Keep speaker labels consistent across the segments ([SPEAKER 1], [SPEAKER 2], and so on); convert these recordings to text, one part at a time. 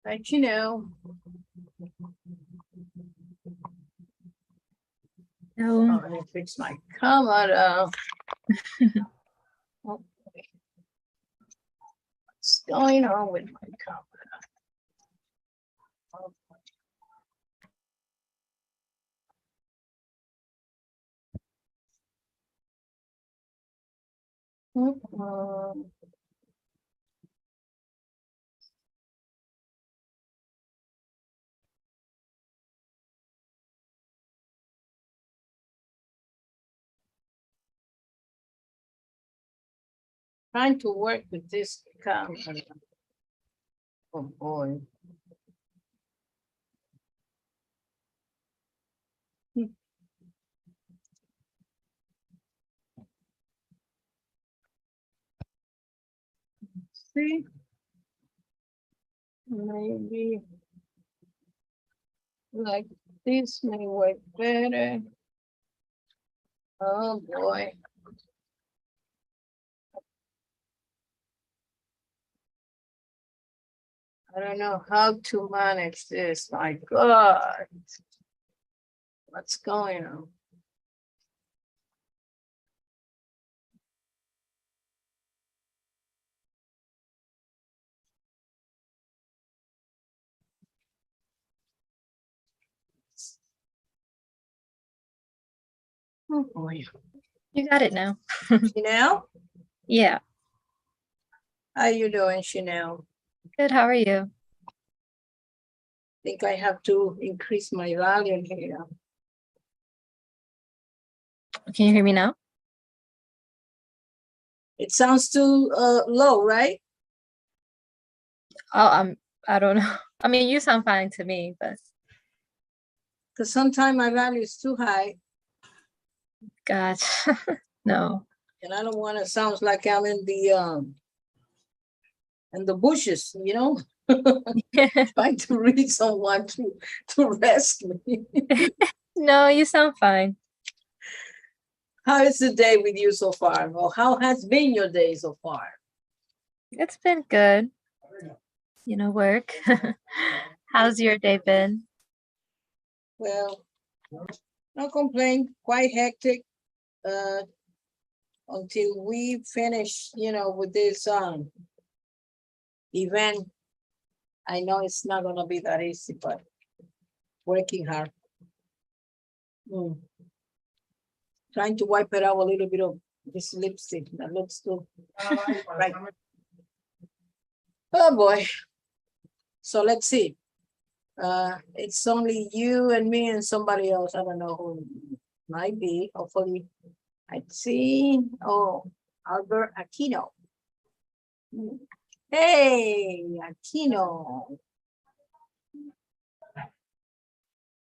[SPEAKER 1] Let you know.
[SPEAKER 2] No.
[SPEAKER 1] Let me fix my camera. Oh, what's going on with my camera? Trying to work with this camera. Oh boy. See, maybe like this may work better. Oh boy. I don't know how to manage this. My God. What's going on? Oh boy.
[SPEAKER 2] You got it now.
[SPEAKER 1] Chanel?
[SPEAKER 2] Yeah.
[SPEAKER 1] How you doing, Chanel?
[SPEAKER 2] Good. How are you?
[SPEAKER 1] Think I have to increase my volume here.
[SPEAKER 2] Can you hear me now?
[SPEAKER 1] It sounds too low, right?
[SPEAKER 2] Oh, I don't know. I mean, you sound fine to me, but
[SPEAKER 1] Because sometimes my value is too high,
[SPEAKER 2] God, no.
[SPEAKER 1] and I don't want to sound like I'm in the bushes, you know, trying to reach someone to rescue me.
[SPEAKER 2] No, you sound fine.
[SPEAKER 1] How is the day with you so far? Or how has been your day so far?
[SPEAKER 2] It's been good. You know, work. How's your day been?
[SPEAKER 1] Well, no complaint, quite hectic. Until we finish, with this event. I know it's not gonna be that easy, but working hard. Trying to wipe it out a little bit of this lipstick that looks too right. Oh boy. So let's see. It's only you and me and somebody else. I don't know who might be. Hopefully, I'd see. Oh, Albert Aquino. Hey, Aquino.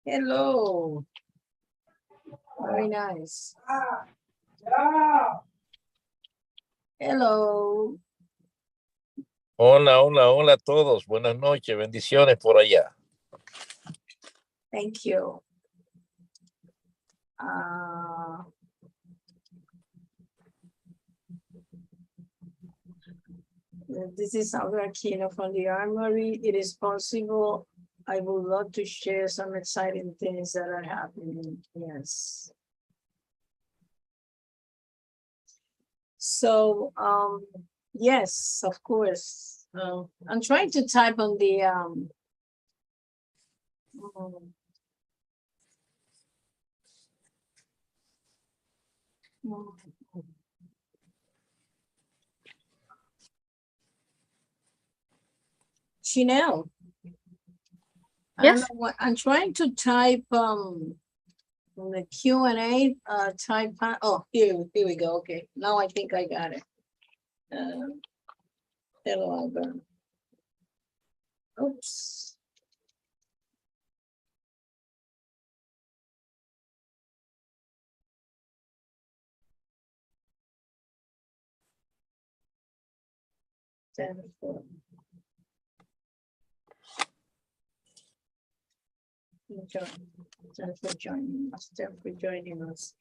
[SPEAKER 1] Hello. Very nice. Hello.
[SPEAKER 3] Hola, hola, hola a todos. Buenas noches, bendiciones por allá.
[SPEAKER 1] Thank you. This is Albert Aquino from the Armory. It is possible. I would love to share some exciting things that are happening. Yes. So, yes, of course. I'm trying to type on the Chanel. I don't
[SPEAKER 2] Yes.
[SPEAKER 1] know what I'm trying to type on the Q&A type. Oh, here we go. Okay, now I think I got it. Hello, Albert. Oops. Thanks for joining us. Thanks for joining us.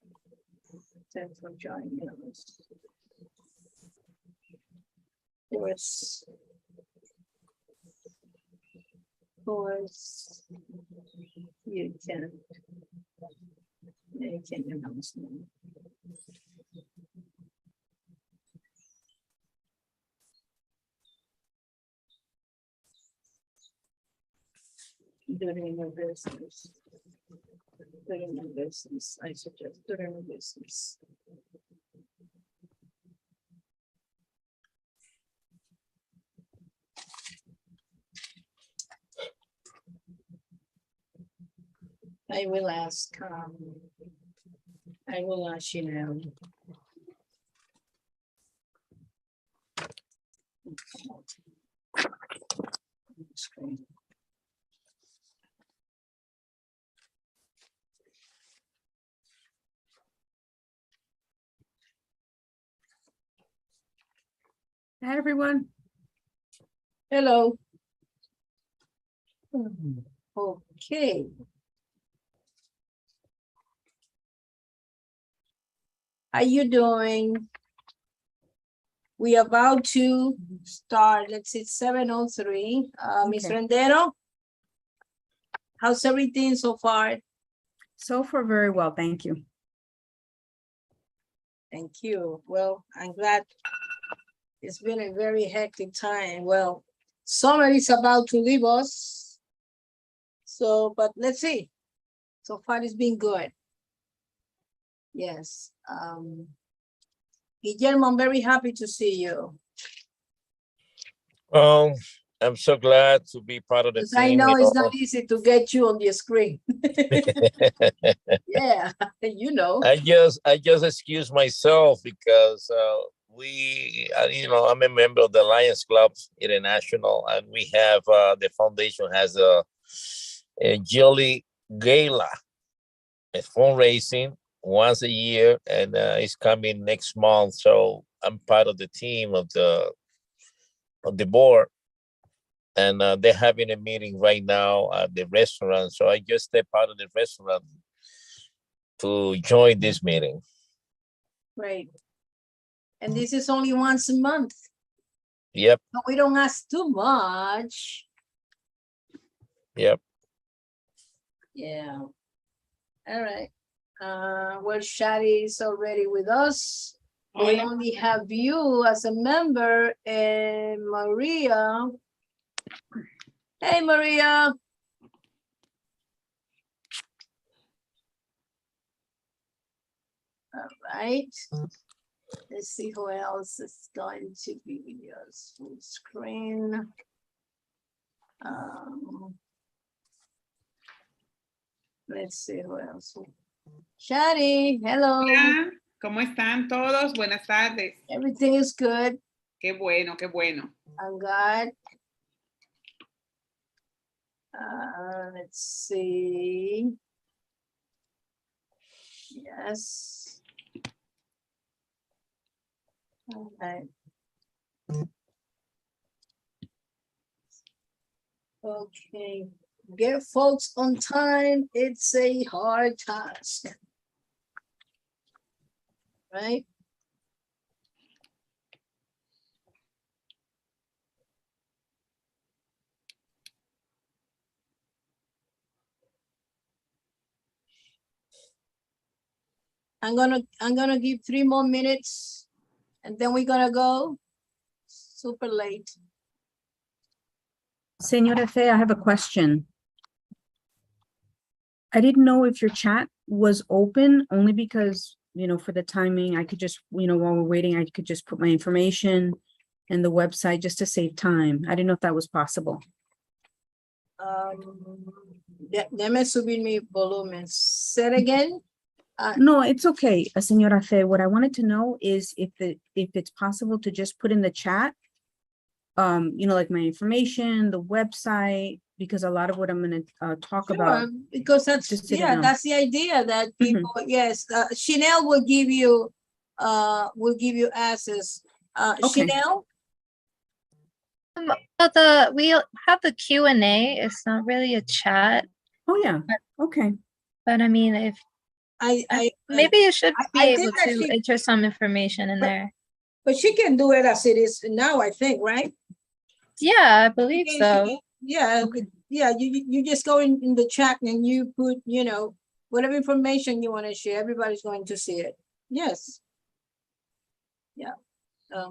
[SPEAKER 1] Thanks for joining us. Yes. course, you can announce me. During the business. During the business, I suggest during the business. I will ask Chanel. Screen.
[SPEAKER 4] Hi, everyone.
[SPEAKER 1] Hello. Okay. How you doing? We are about to start. Let's see, 7:03. Ms.
[SPEAKER 4] Okay.
[SPEAKER 1] Rendero? How's everything so far?
[SPEAKER 4] So far, very well, thank you.
[SPEAKER 1] Thank you. Well, I'm glad. It's been a very hectic time. Well, summer is about to leave us. So, but let's see. So far it's been good. Yes. Guillermo, I'm very happy to see you.
[SPEAKER 3] I'm so glad to be part of the
[SPEAKER 1] Because I
[SPEAKER 3] team.
[SPEAKER 1] know
[SPEAKER 3] you
[SPEAKER 1] it's
[SPEAKER 3] know.
[SPEAKER 1] not easy to get you on the screen. Yeah, you know.
[SPEAKER 3] I just excuse myself because I'm a member of the Lions Club International, and we have the foundation has a yearly gala, a fundraising once a year, and it's coming next month. So I'm part of the team of the board, and they're having a meeting right now at the restaurant. So I just stepped out of the restaurant to join this meeting.
[SPEAKER 1] Right. And this is only once a month.
[SPEAKER 3] Yep,
[SPEAKER 1] So we don't ask too much.
[SPEAKER 3] yep.
[SPEAKER 1] Yeah. All right. Well, Shadi is already with us. We
[SPEAKER 5] Hola.
[SPEAKER 1] only have you as a member and Maria. Hey, Maria. All right. Let's see who else is going to be with us. Full screen. Let's see who else. Shadi, hello.
[SPEAKER 5] Hola, ¿cómo están todos? Buenas tardes.
[SPEAKER 1] Everything is good.
[SPEAKER 5] Qué bueno, qué bueno.
[SPEAKER 1] I'm good. Let's see. Yes. All right. Okay, get folks on time. It's a hard task. Right? I'm gonna give 3 more minutes and then we're gonna go. Super late.
[SPEAKER 4] Senora Fe, I have a question. I didn't know if your chat was open only because, for the timing, I could just, while we're waiting, I could just put my information in the website just to save time. I didn't know if that was possible.
[SPEAKER 1] Déjame subir mi volumen. Say it again.
[SPEAKER 4] No, it's okay, Senora Fe. What I wanted to know is if it's possible to just put in the chat, like my information, the website, because a lot of what I'm going to talk about.
[SPEAKER 1] Because that's
[SPEAKER 4] just so you know.
[SPEAKER 1] that's the idea that people yes, Chanel will give you access.
[SPEAKER 4] Okay.
[SPEAKER 1] Chanel.
[SPEAKER 2] Well, we have the Q&A. It's not really a chat,
[SPEAKER 4] Oh yeah. Okay.
[SPEAKER 2] but I mean, if maybe you should be
[SPEAKER 1] I
[SPEAKER 2] able
[SPEAKER 1] think that
[SPEAKER 2] to
[SPEAKER 1] she-
[SPEAKER 2] enter some information in there.
[SPEAKER 1] But she can do it as it is now, I think, right?
[SPEAKER 2] Yeah, I believe
[SPEAKER 1] She-
[SPEAKER 2] so.
[SPEAKER 1] Yeah, yeah, you just go in the chat and you put, you know, whatever information you want to share, everybody's going to see it. Yes. Yeah.
[SPEAKER 4] I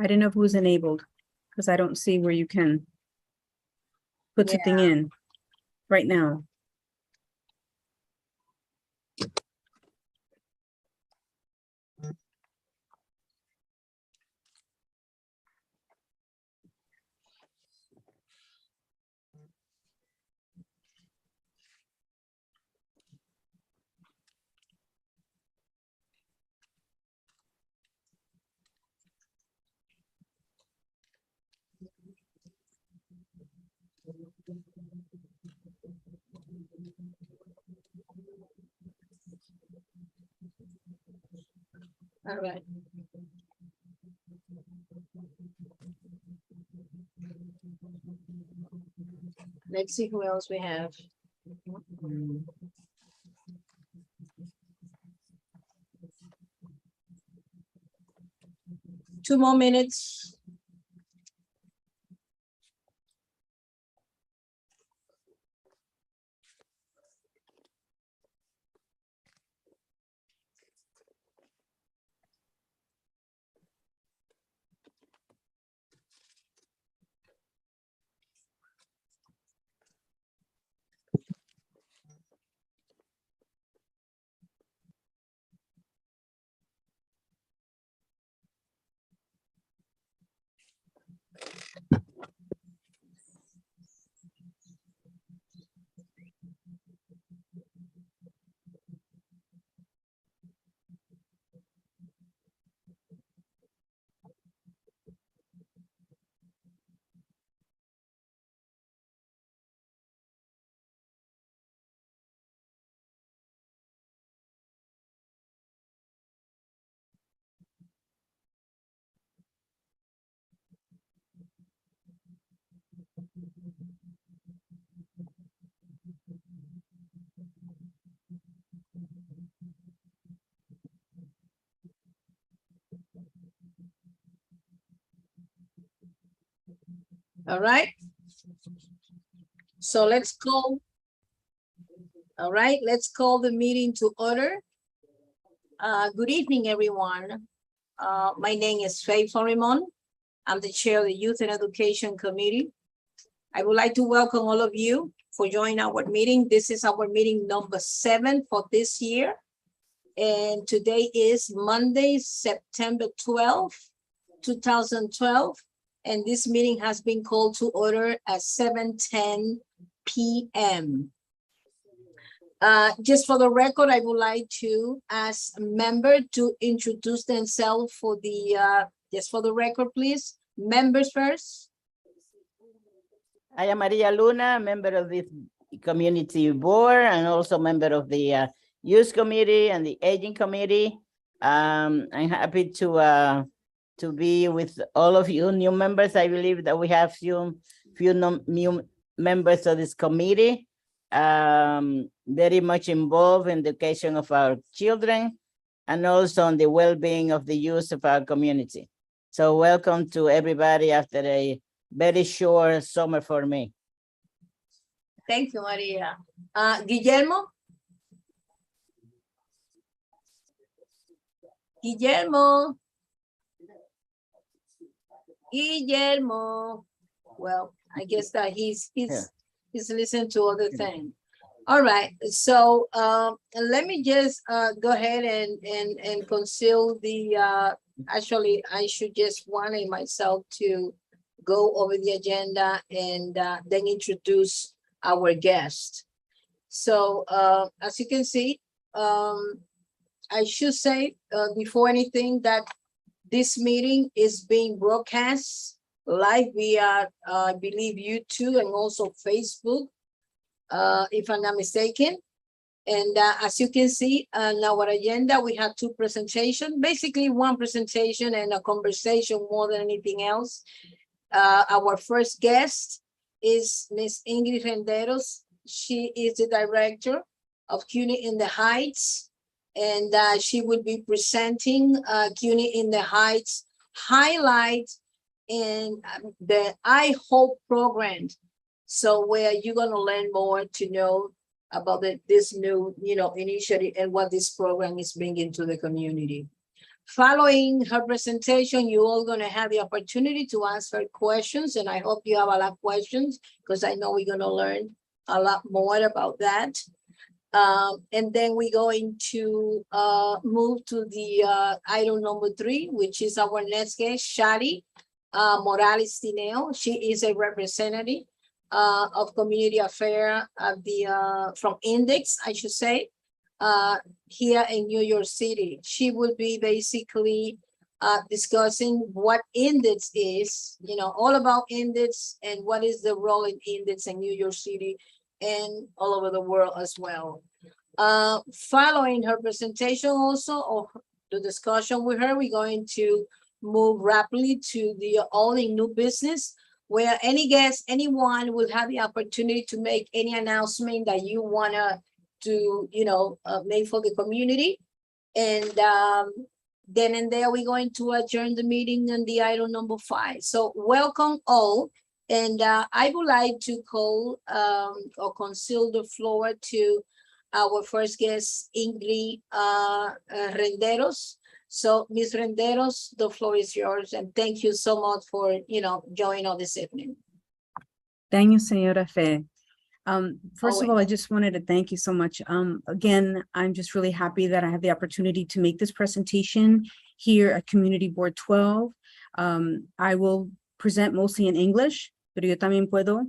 [SPEAKER 4] didn't know if it was enabled, because I don't see where you can put something in right now.
[SPEAKER 1] All right. Let's see who else we have. 2 more minutes. All right. So let's call. All right, let's call the meeting to order. Good evening, everyone. My name is Faye Florimon. I'm the chair of the Youth and Education Committee. I would like to welcome all of you for joining our meeting. This is our meeting number 7 for this year. And today is Monday, September 12th, 2012. And this meeting has been called to order at 7:10 p.m. Just for the record, I would like to ask a member to introduce themselves for the, just for the record, please. Members first.
[SPEAKER 6] I am Maria Luna, member of the community board and also member of the youth committee and the aging committee. I'm happy to be with all of you new members. I believe that we have few new members of this committee, very much involved in the education of our children and also on the well-being of the youth of our community. So welcome to everybody after a very short summer for me.
[SPEAKER 1] Thank you, Maria. Guillermo? Guillermo? Guillermo? Well, I guess that he's listening to other things. All right, so let me just go ahead and conceal the, actually, I should just want myself to go over the agenda and then introduce our guest. So as you can see, I should say before anything that this meeting is being broadcast live via, I believe, YouTube and also Facebook, if I'm not mistaken. And as you can see on our agenda, we have 2 presentations, basically 1 presentation and a conversation more than anything else. Our first guest is Ms. Ingrid Renderos. She is the director of CUNY in the Heights, and she will be presenting CUNY in the Heights highlights in the I Hope program. So where you're gonna learn more to know about this new, initiative and what this program is bringing to the community. Following her presentation, you all gonna have the opportunity to ask her questions, and I hope you have a lot of questions because I know we're gonna learn a lot more about that. And then we're going to move to the item number 3, which is our next guest, Shari Morales Tineo. She is a representative of community affair of the from Index, I should say, here in New York City. She will be basically discussing what Index is, all about Index and what is the role in Index in New York City and all over the world as well. Following her presentation also, or the discussion with her, we're going to move rapidly to the all in new business, where any guest, anyone will have the opportunity to make any announcement that you wanna to, make for the community. And then and there, we're going to adjourn the meeting on the item number 5. So welcome all. And I would like to call or conceal the floor to our first guest, Ingrid Renderos. So Ms. Renderos, the floor is yours. And thank you so much for, joining us this evening.
[SPEAKER 4] Thank you, Señora Fe. First of all, I
[SPEAKER 1] Always.
[SPEAKER 4] just wanted to thank you so much. Again, I'm just really happy that I have the opportunity to make this presentation here at Community Board 12. I will present mostly in English, pero yo también puedo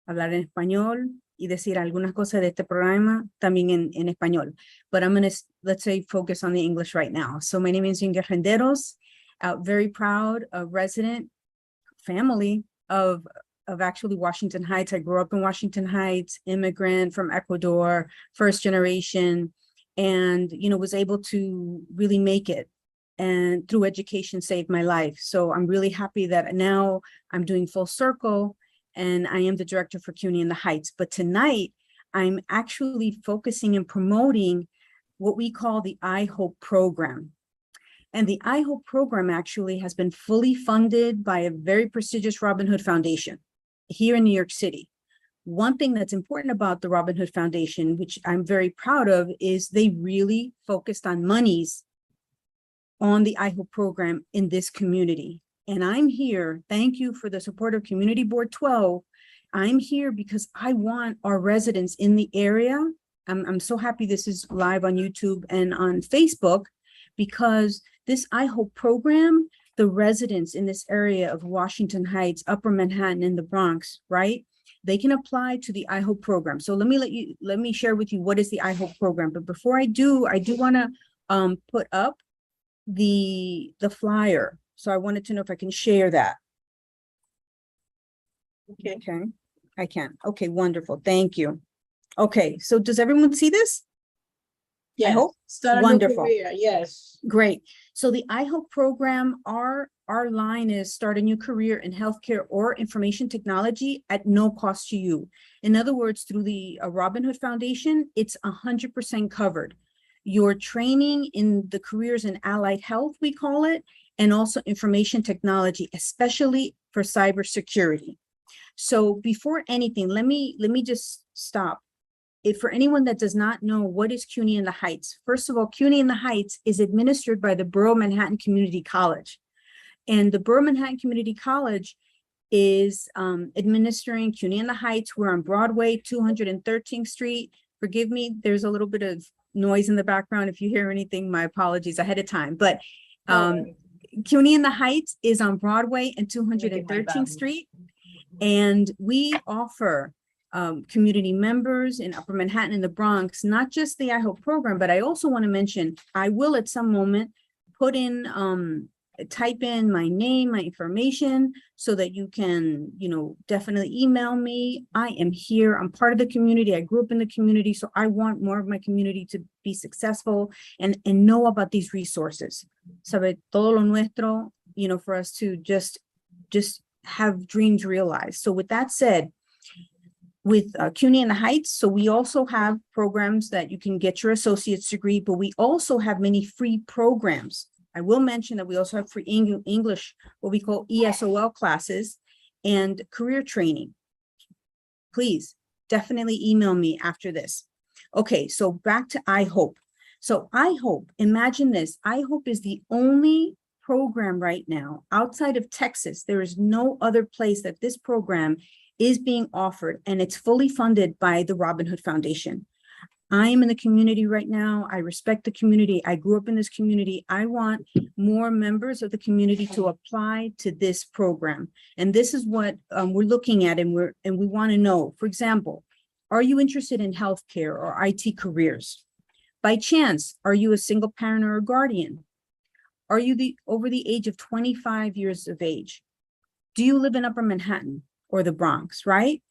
[SPEAKER 4] hablar en español y decir algunas cosas de este programa también en español. But I'm going to, let's say, focus on the English right now. So my name is Ingrid Renderos, very proud, a resident family of actually Washington Heights. I grew up in Washington Heights, immigrant from Ecuador, first generation, and, was able to really make it. And through education saved my life. So I'm really happy that now I'm doing full circle and I am the director for CUNY in the Heights. But tonight I'm actually focusing and promoting what we call the I Hope program. And the I Hope program actually has been fully funded by a very prestigious Robin Hood Foundation here in New York City. One thing that's important about the Robin Hood Foundation, which I'm very proud of, is they really focused on monies on the I Hope program in this community. And I'm here, thank you for the support of Community Board 12. I'm here because I want our residents in the area. I'm so happy this is live on YouTube and on Facebook, because this I Hope program, the residents in this area of Washington Heights, Upper Manhattan, and the Bronx, right? They can apply to the I Hope program. So let me share with you what is the I Hope program. But before I do want to put up the flyer. So I wanted to know if I can share that. Okay, I can. Okay, wonderful. Thank you. Okay, so does everyone see this?
[SPEAKER 1] Yes.
[SPEAKER 4] hope.
[SPEAKER 1] Start a new
[SPEAKER 4] Wonderful.
[SPEAKER 1] career, yes.
[SPEAKER 4] Great. So the I Hope program, our line is start a new career in healthcare or information technology at no cost to you. In other words, through the Robin Hood Foundation, it's 100% covered. Your training in the careers in allied health, we call it, and also information technology, especially for cybersecurity. So before anything, let me just stop. If for anyone that does not know what is CUNY in the Heights, first of all, CUNY in the Heights is administered by the Borough Manhattan Community College. And the Borough Manhattan Community College is administering CUNY in the Heights. We're on Broadway, 213th Street. Forgive me, there's a little bit of noise in the background. If you hear anything, my apologies ahead of time. But CUNY in the Heights is on Broadway and 213th Street. And we offer community members in Upper Manhattan and the Bronx, not just the I Hope program, but I also want to mention, I will at some moment put in, type in my name, my information, so that you can, definitely email me. I am here. I'm part of the community. I grew up in the community, so I want more of my community to be successful and know about these resources. Sabe todo lo nuestro, for us to just have dreams realized. So with that said, with CUNY in the Heights, so we also have programs that you can get your associate's degree, but we also have many free programs I will mention that we also have free English, what we call ESOL classes and career training. Please definitely email me after this. Okay, so back to iHope. So iHope, imagine this, iHope is the only program right now outside of Texas. There is no other place that this program is being offered, and it's fully funded by the Robin Hood Foundation. I am in the community right now. I respect the community. I grew up in this community. I want more members of the community to apply to this program. And this is what we're looking at, and we want to know, for example, are you interested in healthcare or IT careers? By chance, are you a single parent or a guardian? Are you over the age of 25 years of age? Do you live in Upper Manhattan or the Bronx, right?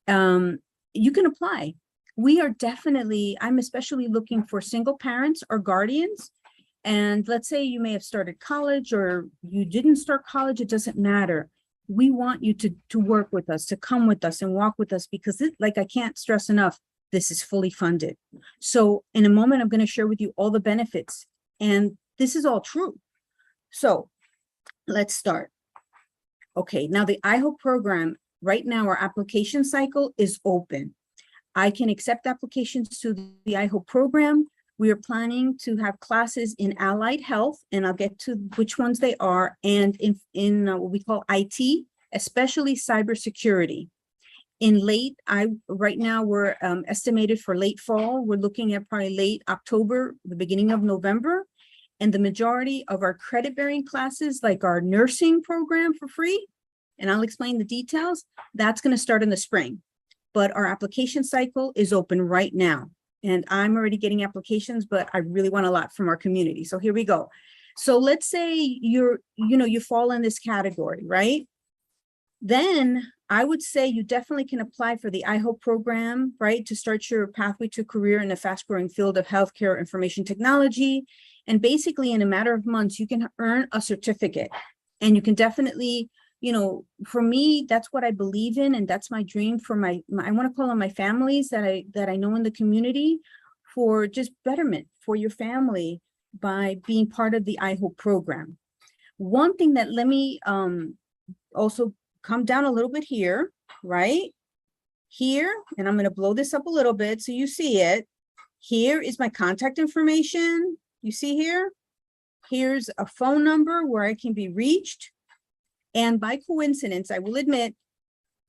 [SPEAKER 4] You can apply. We are definitely, I'm especially looking for single parents or guardians. And let's say you may have started college or you didn't start college, it doesn't matter. We want you to work with us, to come with us and walk with us, because like I can't stress enough, this is fully funded. So in a moment, I'm going to share with you all the benefits, and this is all true. So let's start. Okay, now the iHope program, right now our application cycle is open. I can accept applications to the iHope program. We are planning to have classes in allied health, and I'll get to which ones they are, and in what we call IT, especially cybersecurity. Right now we're estimated for late fall. We're looking at probably late October, the beginning of November. And the majority of our credit-bearing classes, like our nursing program for free, and I'll explain the details, that's going to start in the spring. But our application cycle is open right now. And I'm already getting applications, but I really want a lot from our community. So here we go. So let's say you fall in this category, right? Then I would say you definitely can apply for the iHope program, right? To start your pathway to career in the fast-growing field of healthcare information technology. And basically in a matter of months, you can earn a certificate, and you can definitely, for me, that's what I believe in. And that's my dream for I want to call on my families that I know in the community, for just betterment for your family by being part of the iHope program. One thing that, let me also come down a little bit here, right? Here, and I'm going to blow this up a little bit so you see it. Here is my contact information. You see here? Here's a phone number where I can be reached. And by coincidence, I will admit,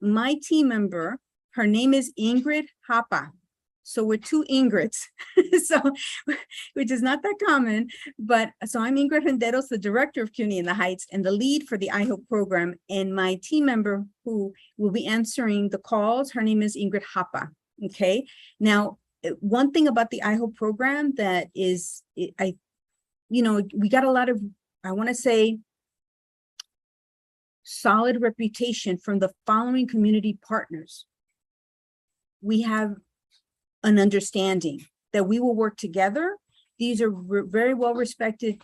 [SPEAKER 4] my team member, her name is Ingrid Hapa. So we're two Ingrids, which is not that common. But so I'm Ingrid Renderos, the director of CUNY in the Heights and the lead for the iHope program. And my team member who will be answering the calls, her name is Ingrid Hapa. Okay. Now, one thing about the iHope program that is, we got a lot of, I want to say, solid reputation from the following community partners. We have an understanding that we will work together. These are very well-respected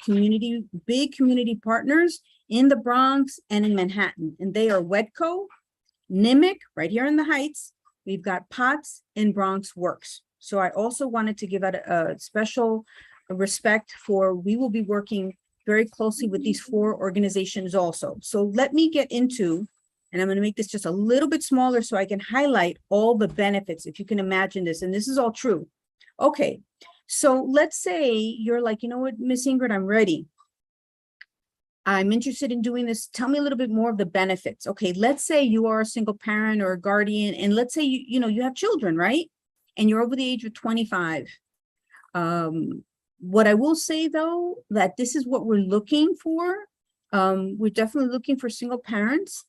[SPEAKER 4] big community partners in the Bronx and in Manhattan. And they are Wedco, Nimic, right here in the Heights. We've got POTS and Bronx Works. So I also wanted to give out a special respect for, we will be working very closely with these 4 organizations also. So let me get into, and I'm going to make this just a little bit smaller so I can highlight all the benefits, if you can imagine this. And this is all true. Okay, so let's say you're like, you know what, Miss Ingrid, I'm ready. I'm interested in doing this. Tell me a little bit more of the benefits. Okay, let's say you are a single parent or a guardian, and let's say you have children, right? And you're over the age of 25. What I will say, though, that this is what we're looking for. We're definitely looking for single parents.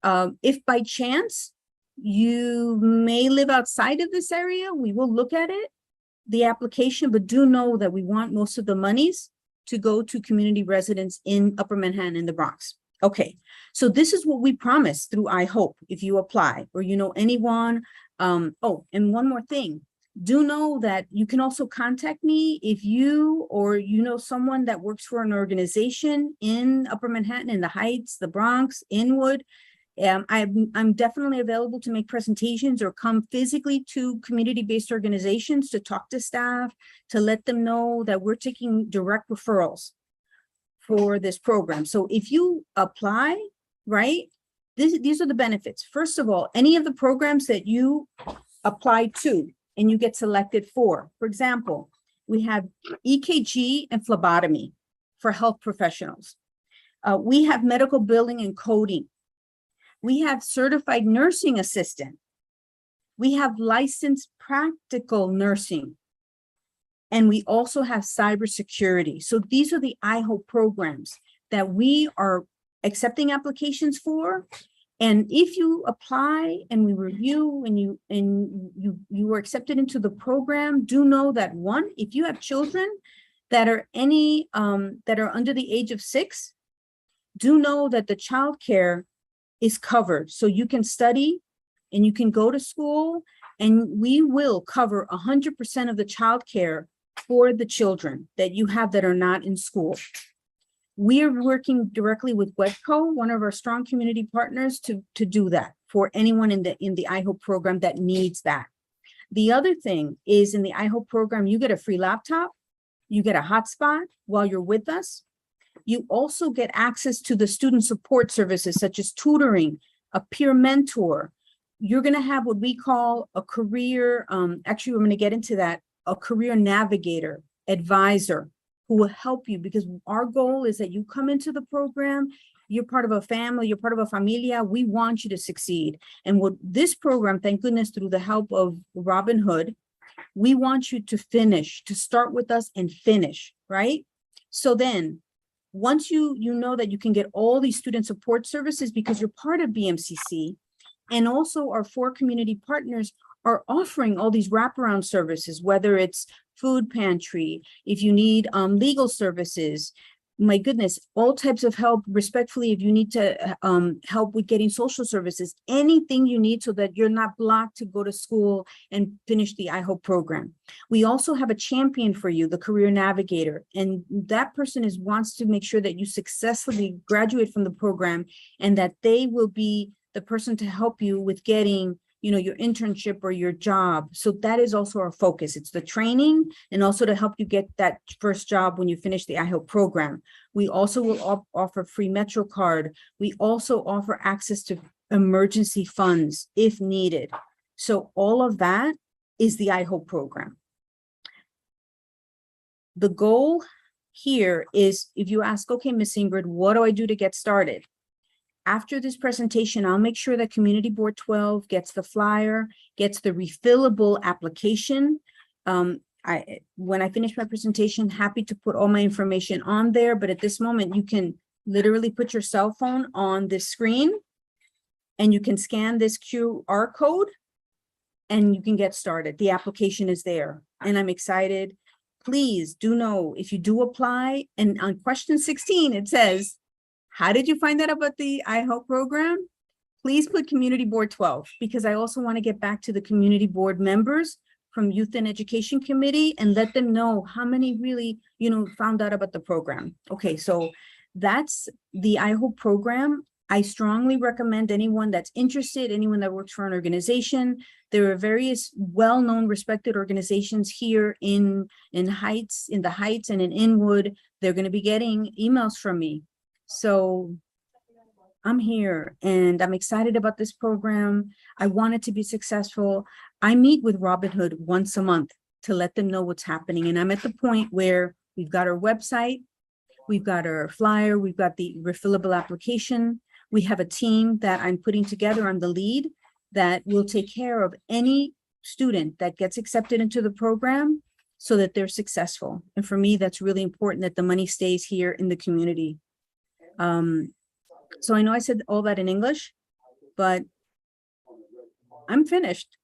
[SPEAKER 4] If by chance you may live outside of this area, we will look at it, the application, but do know that we want most of the monies to go to community residents in Upper Manhattan and the Bronx. Okay, so this is what we promise through iHope if you apply, or you know anyone. Oh, and one more thing. Do know that you can also contact me if you or someone that works for an organization in Upper Manhattan, in the Heights, the Bronx, Inwood. I'm definitely available to make presentations or come physically to community-based organizations to talk to staff, to let them know that we're taking direct referrals for this program. So if you apply, right, these are the benefits. First of all, any of the programs that you apply to and you get selected for example, we have EKG and phlebotomy for health professionals. We have medical billing and coding. We have certified nursing assistant. We have licensed practical nursing. And we also have cybersecurity. So these are the IHOPE programs that we are accepting applications for. And if you apply and we review and you were accepted into the program, do know that one, if you have children that are that are under the age of 6, do know that the childcare is covered. So you can study and you can go to school, and we will cover 100% of the childcare for the children that you have that are not in school. We are working directly with WEDCO, one of our strong community partners, to do that for anyone in the IHOPE program that needs that. The other thing is, in the IHOPE program, you get a free laptop, you get a hotspot while you're with us. You also get access to the student support services such as tutoring, a peer mentor. You're going to have what we call a career, actually, we're going to get into that, a career navigator, advisor, who will help you, because our goal is that you come into the program, you're part of a family, you're part of a familia, we want you to succeed. And what this program, thank goodness, through the help of Robin Hood, we want you to finish, to start with us and finish, right? So then, once you know that you can get all these student support services because you're part of BMCC, and also our 4 community partners are offering all these wraparound services, whether it's food pantry, if you need legal services, my goodness, all types of help, respectfully, if you need to help with getting social services, anything you need so that you're not blocked to go to school and finish the IHOPE program. We also have a champion for you, the career navigator, and that person wants to make sure that you successfully graduate from the program, and that they will be the person to help you with getting your internship or your job. So that is also our focus. It's the training and also to help you get that first job when you finish the IHOPE program. We also will offer free Metro card. We also offer access to emergency funds if needed. So all of that is the IHOPE program. The goal here is, if you ask, okay, Ms. Ingrid, what do I do to get started? After this presentation, I'll make sure that Community Board 12 gets the flyer, gets the refillable application. When I finish my presentation, happy to put all my information on there, but at this moment, you can literally put your cell phone on this screen and you can scan this QR code and you can get started. The application is there and I'm excited. Please do know, if you do apply, and on question 16, it says, how did you find out about the IHOPE program? Please put Community Board 12, because I also want to get back to the community board members from Youth and Education Committee and let them know how many really, found out about the program. Okay, so that's the IHOPE program. I strongly recommend anyone that's interested, anyone that works for an organization. There are various well-known, respected organizations here in the Heights and in Inwood. They're going to be getting emails from me. So I'm here and I'm excited about this program. I want it to be successful. I meet with Robin Hood once a month to let them know what's happening. And I'm at the point where we've got our website, we've got our flyer, we've got the refillable application. We have a team that I'm putting together. I'm the lead that will take care of any student that gets accepted into the program so that they're successful. And for me, that's really important, that the money stays here in the community. So I know I said all that in English, but I'm finished,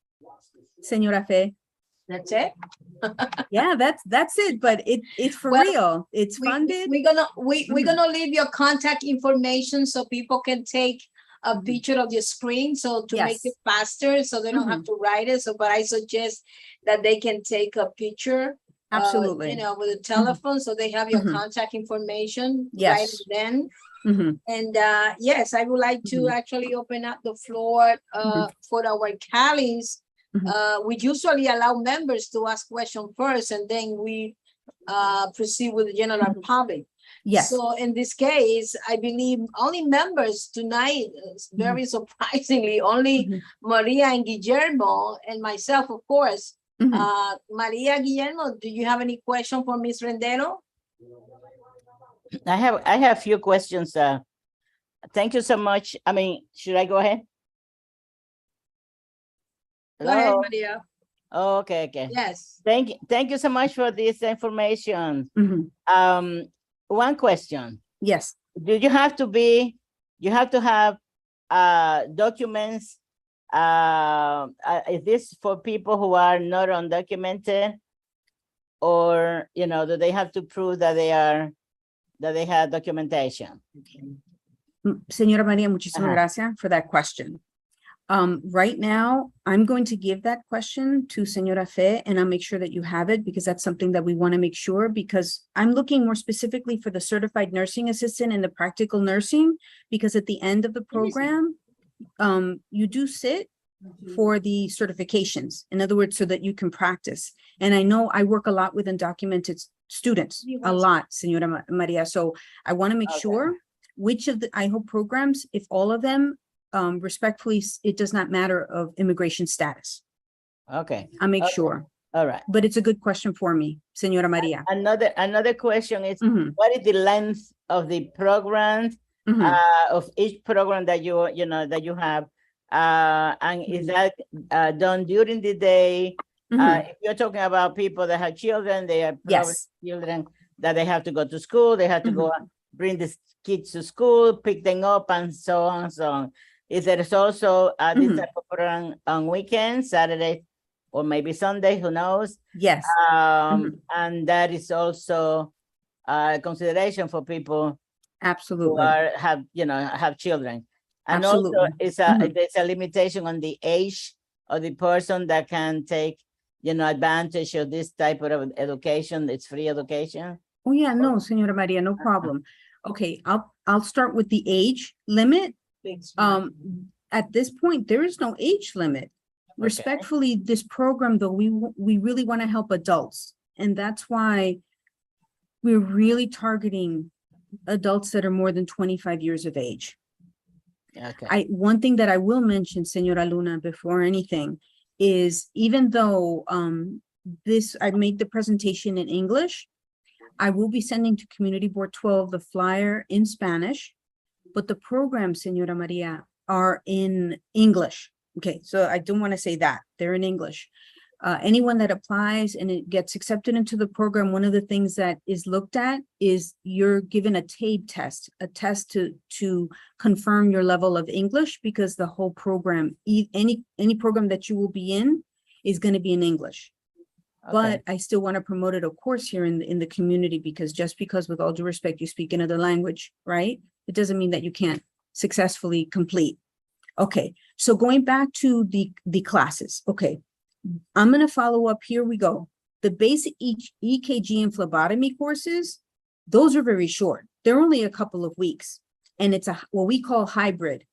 [SPEAKER 4] Señora Fe.
[SPEAKER 1] That's it.
[SPEAKER 4] Yeah, that's it. But it's for
[SPEAKER 1] Well,
[SPEAKER 4] real. It's funded.
[SPEAKER 1] We're gonna leave your contact information so people can take a picture of your screen, so to make
[SPEAKER 4] Yes.
[SPEAKER 1] it faster, so they don't have to write it. So, but I suggest that they can take a picture.
[SPEAKER 4] Absolutely.
[SPEAKER 1] With a telephone, so they have your
[SPEAKER 4] Mhm.
[SPEAKER 1] contact information
[SPEAKER 4] Yes.
[SPEAKER 1] right then.
[SPEAKER 4] Mhm.
[SPEAKER 1] And yes, I would like to actually open up the floor for our Callies. We usually allow members to ask questions first, and then we proceed with the general public.
[SPEAKER 4] Yes.
[SPEAKER 1] So in this case, I believe only members tonight, very surprisingly, only
[SPEAKER 4] Mhm.
[SPEAKER 1] Maria and Guillermo and myself, of course.
[SPEAKER 4] Mhm.
[SPEAKER 1] Maria, Guillermo, do you have any question for Ms. Rendero?
[SPEAKER 6] I have a few questions. Thank you so much. I mean, should I go ahead?
[SPEAKER 1] Go ahead,
[SPEAKER 6] Hello?
[SPEAKER 1] Maria.
[SPEAKER 6] Okay, okay.
[SPEAKER 1] Yes.
[SPEAKER 6] Thank you so much for this information.
[SPEAKER 4] Mhm.
[SPEAKER 6] One question.
[SPEAKER 4] Yes.
[SPEAKER 6] Do you have to have documents? Is this for people who are not undocumented? Or, you know, do they have to prove that they have documentation?
[SPEAKER 4] Señora María, muchísimas
[SPEAKER 6] Ajá.
[SPEAKER 4] gracias for that question. Right now, I'm going to give that question to Señora Fe, and I'll make sure that you have it because that's something that we want to make sure, because I'm looking more specifically for the certified nursing assistant and the practical nursing, because at the end of the program, you do sit for the certifications. In other words, so that you can practice. And I know I work a lot with undocumented students, a lot, Señora Maria. So I want to make
[SPEAKER 6] Okay.
[SPEAKER 4] sure which of the IHOPE programs, if all of them, respectfully, it does not matter of immigration status.
[SPEAKER 6] Okay,
[SPEAKER 4] I'll make
[SPEAKER 6] Okay.
[SPEAKER 4] sure,
[SPEAKER 6] all right.
[SPEAKER 4] but it's a good question for me, Señora Maria.
[SPEAKER 6] Another question is,
[SPEAKER 4] Mhm,
[SPEAKER 6] what is the length of the programs,
[SPEAKER 4] mhm.
[SPEAKER 6] of each program that that you have? And is that done during the day?
[SPEAKER 4] Mhm.
[SPEAKER 6] If you're talking about people that have children, they are probably
[SPEAKER 4] Yes.
[SPEAKER 6] children that they have to go to school, they have to go bring the kids to school, pick them up, and so on and so on. Is there also this
[SPEAKER 4] Mhm.
[SPEAKER 6] type of program on weekends, Saturday, or maybe Sunday, who knows?
[SPEAKER 4] Yes.
[SPEAKER 6] And that is also a consideration for people who
[SPEAKER 4] Absolutely.
[SPEAKER 6] have children. And also
[SPEAKER 4] Absolutely.
[SPEAKER 6] there's a limitation on the age of the person that can take, advantage of this type of education. It's free education.
[SPEAKER 4] Oh, yeah, no, Señora Maria, no problem. Okay, I'll start with the age limit. At this point, there is no age limit. Respectfully, this program, though, we really want to help adults. And that's why we're really targeting adults that are more than 25 years of age.
[SPEAKER 6] Okay.
[SPEAKER 4] One thing that I will mention, Señora Luna, before anything, is even though I made the presentation in English, I will be sending to Community Board 12 the flyer in Spanish, but the programs, Señora Maria, are in English. Okay, so I don't want to say that. They're in English. Anyone that applies and it gets accepted into the program, one of the things that is looked at is you're given a TABE test, a test to confirm your level of English, because the whole program, any program that you will be in is going to be in English. But I still want to promote it, of course, here in the community, because just because, with all due respect, you speak another language, right? It doesn't mean that you can't successfully complete. Okay, so going back to the classes. Okay, I'm going to follow up. Here we go. The basic EKG and phlebotomy courses, those are very short. They're only a couple of weeks, and it's what we call hybrid.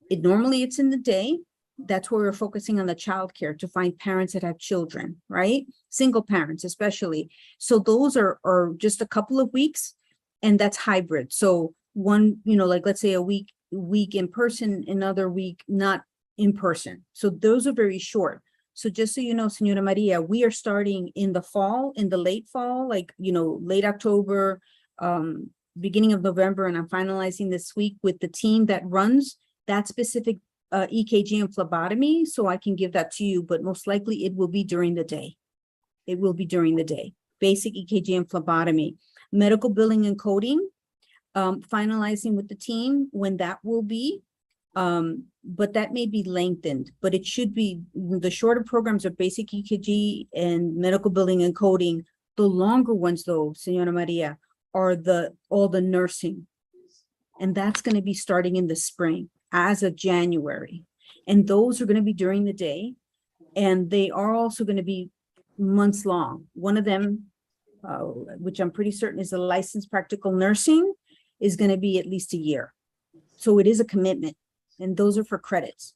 [SPEAKER 4] Normally it's in the day. That's where we're focusing on the childcare to find parents that have children, right? Single parents, especially. So those are just a couple of weeks, and that's hybrid. So one, like let's say a week in person, another week not in person. So those are very short. So just so you know, Señora Maria, we are starting in the fall, in the late fall, like, late October, beginning of November, and I'm finalizing this week with the team that runs that specific EKG and phlebotomy, so I can give that to you, but most likely it will be during the day. It will be during the day. Basic EKG and phlebotomy. Medical billing and coding, finalizing with the team when that will be, but that may be lengthened, but it should be, the shorter programs are basic EKG and medical billing and coding. The longer ones, though, Señora Maria, are all the nursing. And that's going to be starting in the spring, as of January. And those are going to be during the day. And they are also going to be months long. One of them, which I'm pretty certain is a licensed practical nursing, is going to be at least a year. So it is a commitment. And those are for credits.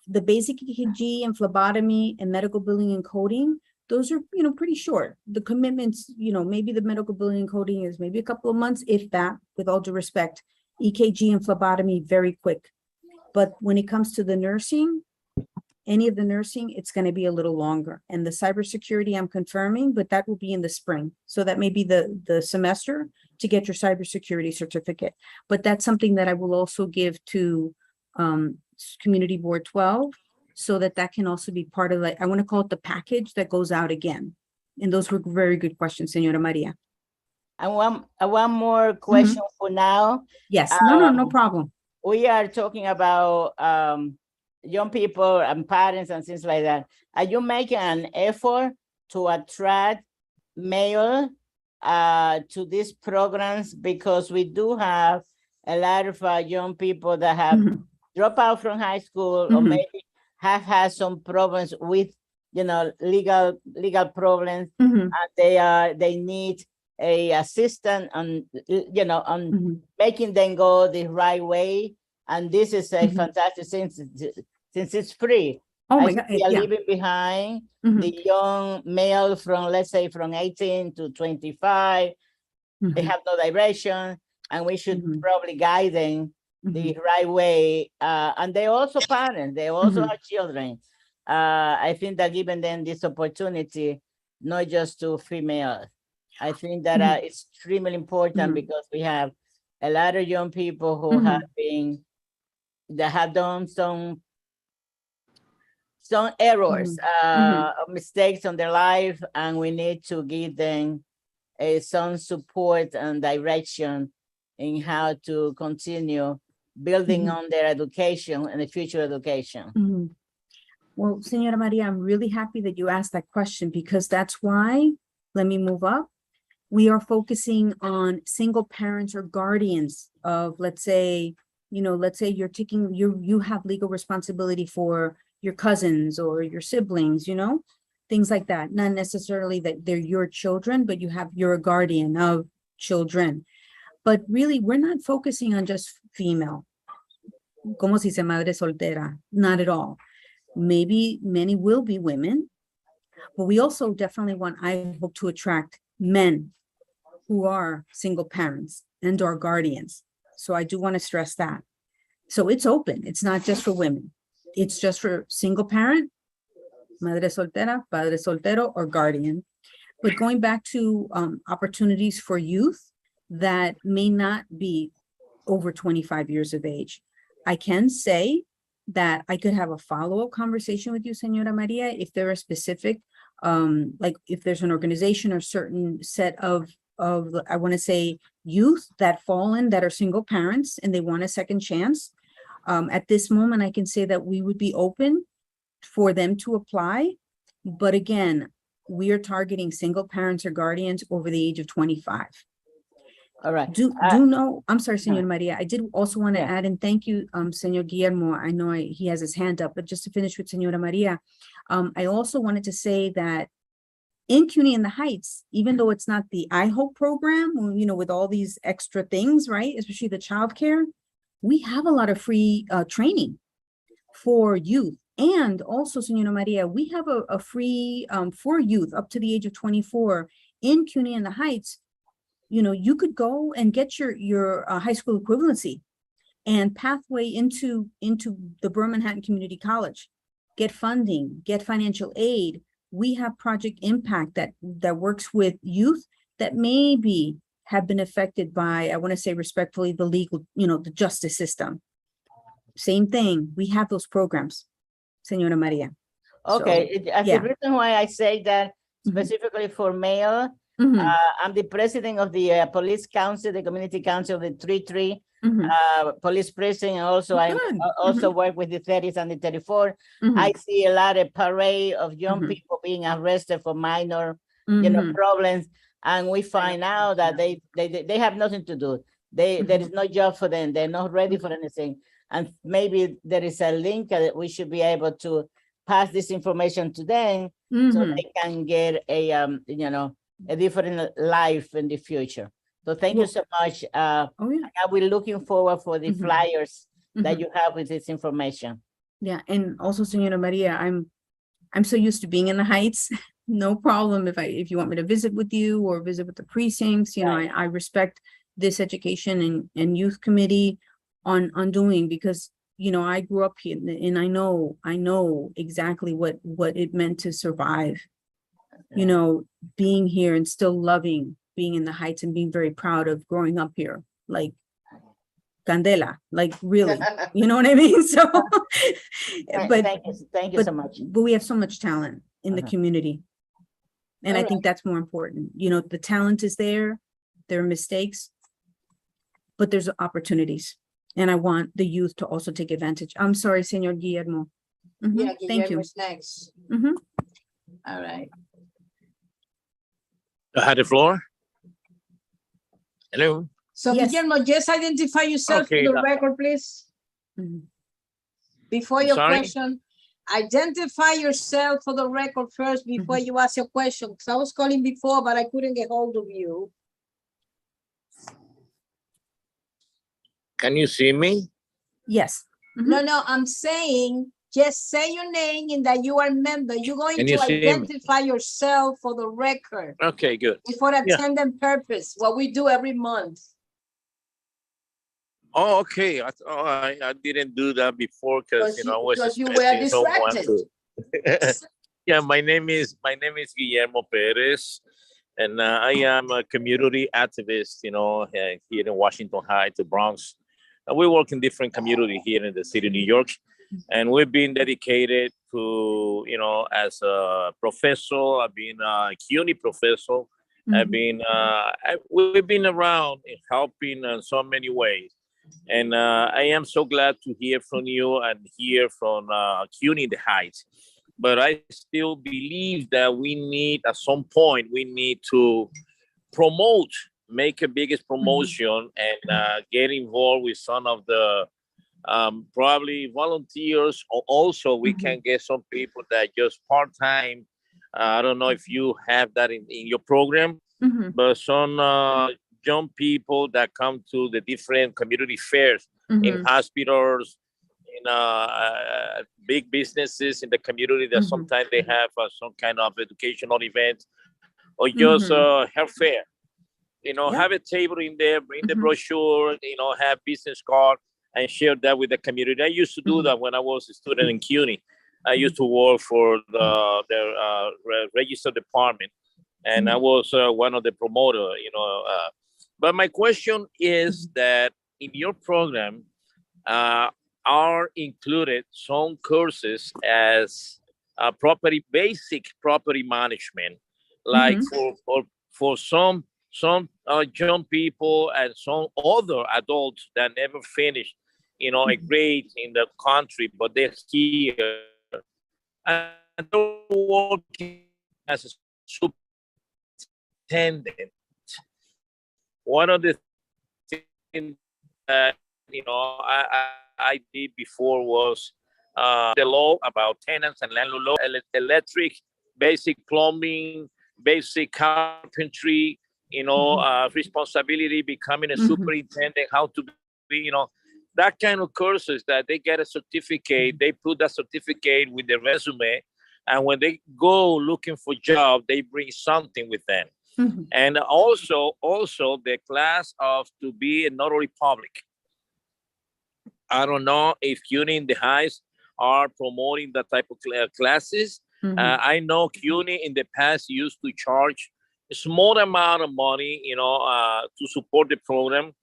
[SPEAKER 4] The basic EKG and phlebotomy and medical billing and coding, those are, you know, pretty short. The commitments, you know, maybe the medical billing and coding is maybe a couple of months, if that, with all due respect. EKG and phlebotomy, very quick. But when it comes to the nursing, any of the nursing, it's going to be a little longer. And the cybersecurity, I'm confirming, but that will be in the spring. So that may be the semester to get your cybersecurity certificate. But that's something that I will also give to Community Board 12, so that that can also be part of, like, I want to call it the package that goes out again. And those were very good questions, Señora Maria.
[SPEAKER 6] And one more question for now.
[SPEAKER 4] Yes, no problem.
[SPEAKER 6] We are talking about young people and parents and things like that. Are you making an effort to attract male to these programs? Because we do have a lot of young people that have dropped out from high school or maybe have had some problems with, you know, legal problems, and they need a assistant on, you know, on making them go the right way. And this is a fantastic thing since it's free.
[SPEAKER 4] Oh my
[SPEAKER 6] I
[SPEAKER 4] God,
[SPEAKER 6] think we are
[SPEAKER 4] yeah.
[SPEAKER 6] leaving behind the young male from, let's say, from 18 to 25. They have no direction, and we should probably guide them the right way. And they also parents, they also are children. I think that giving them this opportunity, not just to females, I think that it's extremely important because we have a lot of young people who have been, that have done some errors, mistakes on their life, and we need to give them some support and direction in how to continue building on their education and the future education.
[SPEAKER 4] Well, Señora Maria, I'm really happy that you asked that question, because that's why, let me move up. We are focusing on single parents or guardians of, let's say, you know, let's say you have legal responsibility for your cousins or your siblings, you know, things like that. Not necessarily that they're your children, but you're a guardian of children. But really, we're not focusing on just female. Como si se madre soltera, not at all. Maybe many will be women, but we also definitely want, I hope, to attract men who are single parents and or guardians. So I do want to stress that. So it's open. It's not just for women. It's just for single parent, madre soltera, padre soltero, or guardian. But going back to opportunities for youth that may not be over 25 years of age, I can say that I could have a follow-up conversation with you, Señora Maria, if there are specific, like if there's an organization or certain set of I want to say youth that fall in that are single parents and they want a second chance. At this moment, I can say that we would be open for them to apply. But again, we are targeting single parents or guardians over the age of 25.
[SPEAKER 6] All right.
[SPEAKER 4] Do know, I'm sorry, Señor Maria, I did also want to add, and thank you, Señor Guillermo. I know he has his hand up, but just to finish with Señora Maria, I also wanted to say that in CUNY in the Heights, even though it's not the I-HOPE program, you know, with all these extra things, right, especially the childcare, we have a lot of free training for youth. And also, Señora Maria, we have a free for youth up to the age of 24 in CUNY in the Heights. You know, you could go and get your high school equivalency and pathway into the Bermanhattan Community College, get funding, get financial aid. We have Project Impact that works with youth that maybe have been affected by, I want to say respectfully, the legal, you know, the justice system. Same thing. We have those programs, Señora Maria.
[SPEAKER 6] Okay,
[SPEAKER 4] So,
[SPEAKER 6] the reason why I say that specifically for male, I'm the president of the Police Council, the Community Council of the 3-3 Police Precinct, and also I also work with the 30s and the 34. I see a lot of parade of young people being arrested for minor, you know, problems, and we find out that they have nothing to do. There is no job for them. They're not ready for anything, and maybe there is a link that we should be able to pass this information to them so they can get a you know, a different life in the future. So thank you so much. I will looking forward for the flyers that you have with this information.
[SPEAKER 4] Yeah, and also, Señora Maria, I'm so used to being in the Heights no problem if you want me to visit with you or visit with the precincts, you know,
[SPEAKER 1] Right.
[SPEAKER 4] I respect this education and youth committee on doing, because, you know, I grew up here and I know exactly what it meant to survive, you know, being here and still loving being in the Heights and being very proud of growing up here, like Candela, like really, you know what I mean? So, but
[SPEAKER 6] Thank you so
[SPEAKER 4] but
[SPEAKER 6] much.
[SPEAKER 4] but we have so much talent in the
[SPEAKER 6] Uh-huh.
[SPEAKER 4] community. And I think that's more important. You know, the talent is there, there are mistakes, but there's opportunities. And I want the youth to also take advantage. I'm sorry, Senor Guillermo. Mhm,
[SPEAKER 1] Yeah,
[SPEAKER 4] thank you.
[SPEAKER 1] Guillermo's next.
[SPEAKER 4] Mhm.
[SPEAKER 1] All right.
[SPEAKER 3] I had the floor. Hello.
[SPEAKER 1] So
[SPEAKER 4] Yes.
[SPEAKER 1] Guillermo, just identify yourself
[SPEAKER 3] Okay,
[SPEAKER 1] for the
[SPEAKER 3] that-
[SPEAKER 1] record, please.
[SPEAKER 4] Mhm.
[SPEAKER 1] Before your
[SPEAKER 3] Sorry?
[SPEAKER 1] question, identify yourself for the record first before you ask your question. Because I was calling before, but I couldn't get hold of you.
[SPEAKER 3] Can you see me?
[SPEAKER 4] Yes. Mhm.
[SPEAKER 1] No, I'm saying just say your name and that you are a member. You're going
[SPEAKER 3] Can
[SPEAKER 1] to
[SPEAKER 3] you see me?
[SPEAKER 1] identify yourself for the record.
[SPEAKER 3] Okay, good.
[SPEAKER 1] It's for
[SPEAKER 3] Yeah.
[SPEAKER 1] attendant purpose, what we do every month.
[SPEAKER 3] Oh, okay. I didn't do that before because I was
[SPEAKER 1] Because you were
[SPEAKER 3] expecting someone
[SPEAKER 1] distracted.
[SPEAKER 3] to. Yeah, my name is Guillermo Perez, and I am a community activist. Here in Washington Heights, the Bronx. And we work in different community here in the city of New York, and we've been dedicated to as a professor. I've been a CUNY professor. I've
[SPEAKER 4] Mhm.
[SPEAKER 3] been we've been around in helping in so many ways. And I am so glad to hear from you and hear from CUNY in the Heights. But I still believe that we need, at some point, we need to make a biggest promotion and get involved with some of the probably volunteers. Or also, we can get some people that just part-time. I don't know if you have that in your program,
[SPEAKER 4] Mhm.
[SPEAKER 3] but some young people that come to the different community fairs in
[SPEAKER 4] Mhm.
[SPEAKER 3] hospitals, in big businesses in the community that
[SPEAKER 4] Mhm.
[SPEAKER 3] sometimes they have some kind of educational event or just
[SPEAKER 4] Mhm.
[SPEAKER 3] health fair.
[SPEAKER 4] Yeah.
[SPEAKER 3] Have a table in there, bring the
[SPEAKER 4] Mhm.
[SPEAKER 3] brochure, have business card and share that with the community. I used to do
[SPEAKER 4] Mhm.
[SPEAKER 3] that when I was a student in CUNY. I used to work for the register department, and I was one of the promoter. But my question is that in your program are included some courses as basic property management, like
[SPEAKER 4] Mhm.
[SPEAKER 3] for some young people and some other adults that never finished, a grade in the country, but they're here and they're working as a superintendent. One of the things that I did before was the law about tenants and landlord law, electric, basic plumbing, basic carpentry, responsibility, becoming a superintendent, how to be, that kind of courses that they get a certificate, they put that certificate with their resume, and when they go looking for job, they bring something with them.
[SPEAKER 4] Mhm.
[SPEAKER 3] And also the class of to be a notary public. I don't know if CUNY in the Heights are promoting that type of classes.
[SPEAKER 4] Mhm.
[SPEAKER 3] I know CUNY in the past used to charge a small amount of money, to support the program,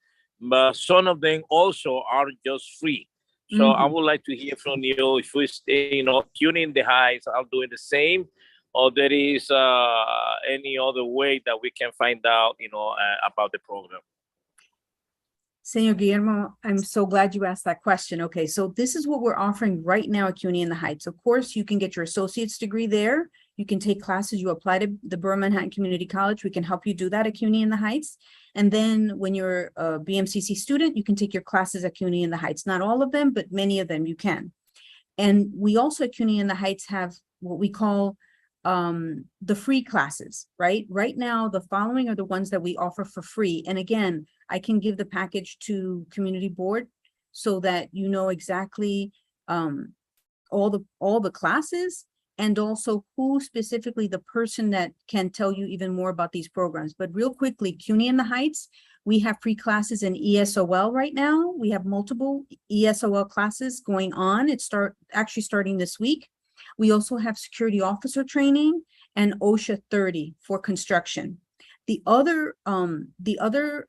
[SPEAKER 3] but some of them also are just free. So I would like to hear from you if we stay, CUNY in the Heights are doing the same, or there is any other way that we can find out, about the program.
[SPEAKER 4] Senor Guillermo, I'm so glad you asked that question. Okay, so this is what we're offering right now at CUNY in the Heights. Of course, you can get your associate's degree there. You can take classes, you apply to the Borough Manhattan Community College. We can help you do that at CUNY in the Heights. And then when you're a BMCC student, you can take your classes at CUNY in the Heights. Not all of them, but many of them you can. And we also at CUNY in the Heights have what we call the free classes, right? Right now, the following are the ones that we offer for free. And again, I can give the package to community board so that you know exactly all the classes and also who specifically the person that can tell you even more about these programs. But real quickly, CUNY in the Heights, we have free classes in ESOL right now. We have multiple ESOL classes going on. Actually starting this week. We also have security officer training and OSHA 30 for construction. The other,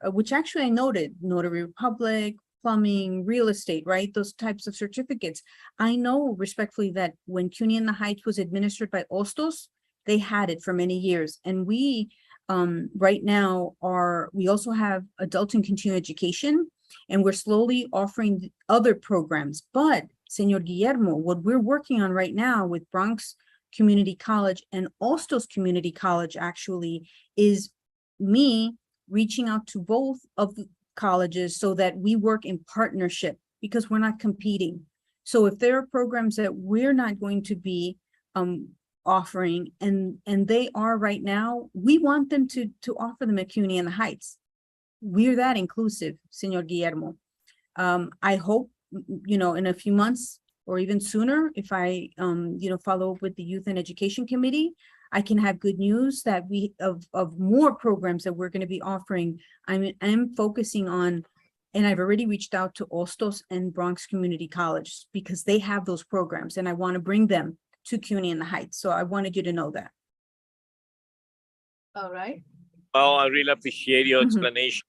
[SPEAKER 4] which actually I noted, Notary Public, plumbing, real estate, right? Those types of certificates. I know respectfully that when CUNY in the Heights was administered by Ostos, they had it for many years. And we, right now we also have adult and continuing education, and we're slowly offering other programs. But Senor Guillermo, what we're working on right now with Bronx Community College and Ostos Community College actually is me reaching out to both of the colleges so that we work in partnership, because we're not competing. So if there are programs that we're not going to be offering and they are right now, we want them to offer them at CUNY in the Heights. We're that inclusive, Senor Guillermo. I hope, in a few months or even sooner, if I, follow up with the Youth and Education Committee, I can have good news that of more programs that we're going to be offering. I'm focusing on, and I've already reached out to Ostos and Bronx Community College because they have those programs and I want to bring them to CUNY in the Heights. So I wanted you to know that.
[SPEAKER 1] All right.
[SPEAKER 3] Well, I really appreciate your
[SPEAKER 4] Mhm.
[SPEAKER 3] explanation.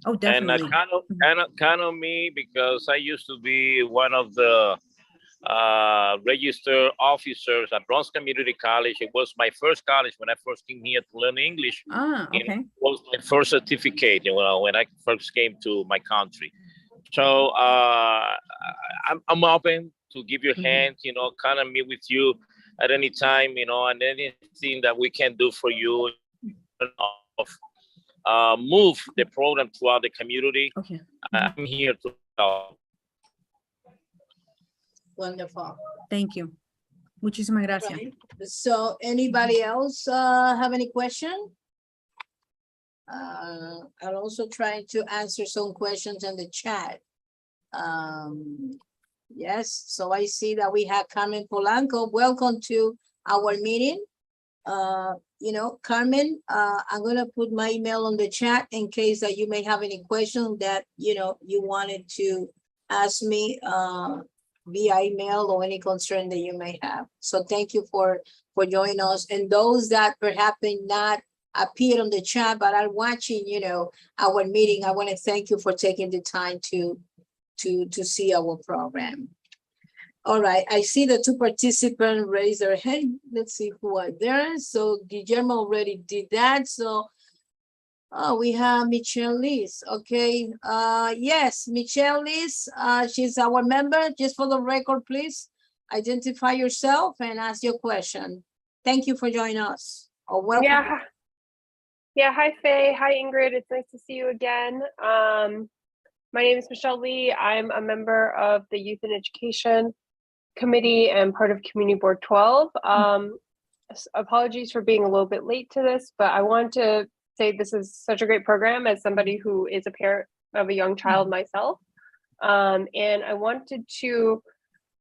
[SPEAKER 4] Oh,
[SPEAKER 3] And
[SPEAKER 4] definitely.
[SPEAKER 3] count on me, because I used to be one of the registered officers at Bronx Community College. It was my first college when I first came here to learn English.
[SPEAKER 4] Ah,
[SPEAKER 3] It
[SPEAKER 4] okay.
[SPEAKER 3] was my first certificate when I first came to my country. So I'm open to give you a
[SPEAKER 4] Mhm.
[SPEAKER 3] hand, kind of meet with you at any time, and anything that we can do for you, move the program throughout the community.
[SPEAKER 4] Okay.
[SPEAKER 3] I'm here to help.
[SPEAKER 1] Wonderful.
[SPEAKER 4] Thank you. Muchísimas gracias.
[SPEAKER 1] Right. So anybody else have any question? I'll also try to answer some questions in the chat. Yes, so I see that we have Carmen Polanco. Welcome to our meeting. Carmen, I'm gonna put my email on the chat in case that you may have any questions that, you wanted to ask me via email or any concern that you may have. So thank you for joining us. And those that perhaps may not appear on the chat, but are watching, our meeting, I want to thank you for taking the time to see our program. All right, I see the two participants raise their hand. Let's see who are there. So Guillermo already did that. So we have Michelle Liz. Okay. Yes, Michelle Liz, she's our member. Just for the record, please identify yourself and ask your question. Thank you for joining us. Or welcome.
[SPEAKER 7] Yeah. Hi, Faye. Hi, Ingrid. It's nice to see you again. My name is Michelle Lee. I'm a member of the Youth and Education Committee and part of Community Board 12. Apologies for being a little bit late to this, but I want to say this is such a great program as somebody who is a parent of a young child myself. And I wanted to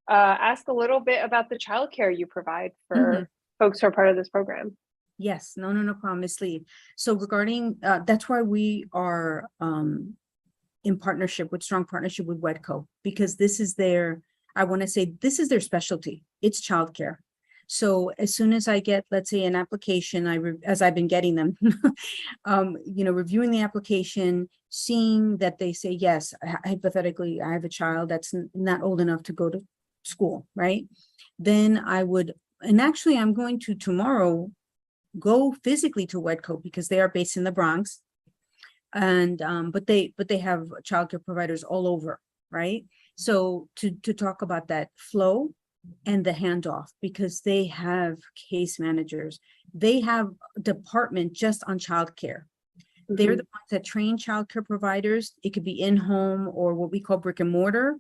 [SPEAKER 7] ask a little bit about the childcare you provide for folks who are part of this program.
[SPEAKER 4] Yes, no problem, Ms. Lee. So regarding, that's why we are in strong partnership with WEDCO, because this is their, I want to say, this is their specialty. It's childcare. So as soon as I get, let's say, an application, as I've been getting them, reviewing the application, seeing that they say, yes, hypothetically, I have a child that's not old enough to go to school, right? Then I would, and actually I'm going to tomorrow go physically to WEDCO because they are based in the Bronx. And but they have childcare providers all over, right? So to talk about that flow and the handoff, because they have case managers, they have a department just on childcare. They're the ones that train childcare providers. It could be in-home or what we call brick and mortar.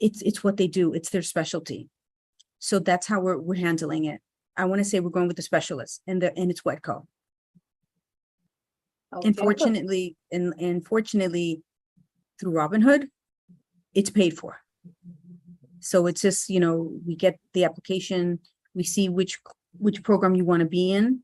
[SPEAKER 4] It's what they do. It's their specialty. So that's how we're handling it. I want to say we're going with the specialists, and it's WEDCO.
[SPEAKER 1] Okay.
[SPEAKER 4] And fortunately, through Robinhood, it's paid for. So it's just, we get the application, We see which program you want to be in,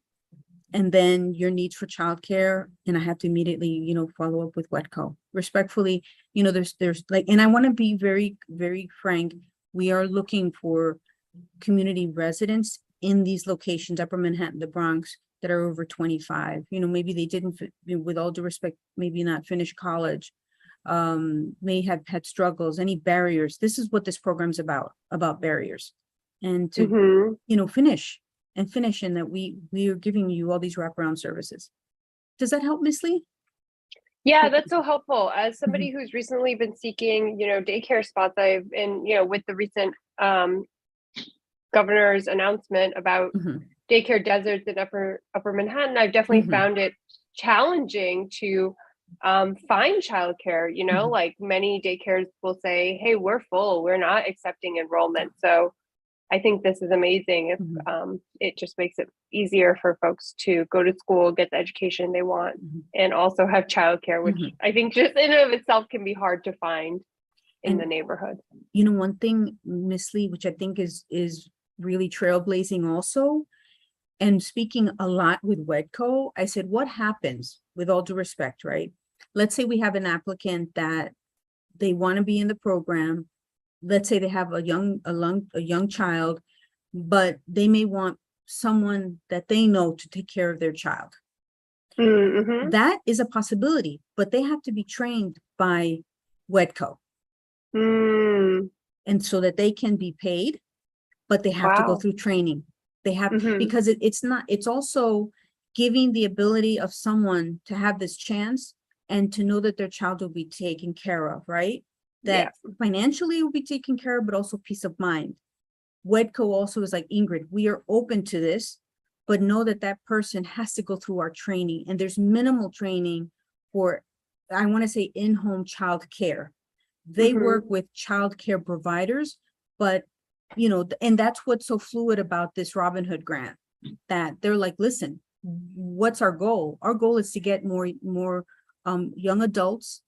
[SPEAKER 4] and then your needs for childcare, and I have to immediately, you know, follow up with WETCO. Respectfully, you know, there's like, and I want to be very, very frank. We are looking for community residents in these locations, Upper Manhattan, the Bronx, that are over 25. You know, maybe they didn't, with all due respect, maybe not finish college, may have had struggles, any barriers. This is what this program's about barriers. And to,
[SPEAKER 7] Mhm.
[SPEAKER 4] you know, finish, and that we are giving you all these wraparound services. Does that help, Miss Lee?
[SPEAKER 7] Yeah, that's so helpful. As somebody who's recently been seeking, you know, daycare spots, I've been, you know, with the recent governor's announcement about
[SPEAKER 4] Mhm.
[SPEAKER 7] daycare deserts in Upper Manhattan, I've definitely
[SPEAKER 4] Mhm.
[SPEAKER 7] found it challenging to find childcare. You know,
[SPEAKER 4] Mhm.
[SPEAKER 7] like many daycares will say, "Hey, we're full. We're not accepting enrollment." So I think this is amazing. If it just makes it easier for folks to go to school, get the education they want,
[SPEAKER 4] Mhm.
[SPEAKER 7] and also have childcare, which
[SPEAKER 4] Mhm.
[SPEAKER 7] I think just in and of itself can be hard to find in
[SPEAKER 4] And-
[SPEAKER 7] the neighborhood.
[SPEAKER 4] You know, one thing, Miss Lee, which I think is really trailblazing also, and speaking a lot with WEDCO, I said, what happens, with all due respect, right? Let's say we have an applicant that they want to be in the program. Let's say they have a young child, but they may want someone that they know to take care of their child.
[SPEAKER 7] Mm-hmm.
[SPEAKER 4] That is a possibility, but they have to be trained by WEDCO.
[SPEAKER 7] Mm,
[SPEAKER 4] And so that they can be paid, but they have to go
[SPEAKER 7] wow.
[SPEAKER 4] through training. They have,
[SPEAKER 7] Mhm.
[SPEAKER 4] because it's also giving the ability of someone to have this chance and to know that their child will be taken care of, right? That financially will be taken care of, but also peace of mind. WEDCO also is like, Ingrid, we are open to this, but know that that person has to go through our training, and there's minimal training for, I want to say, in-home child care. They
[SPEAKER 7] Mhm.
[SPEAKER 4] work with child care providers, but you know, and that's what's so fluid about this Robin Hood grant, that they're like, listen, what's our goal? Our goal is to get more young adults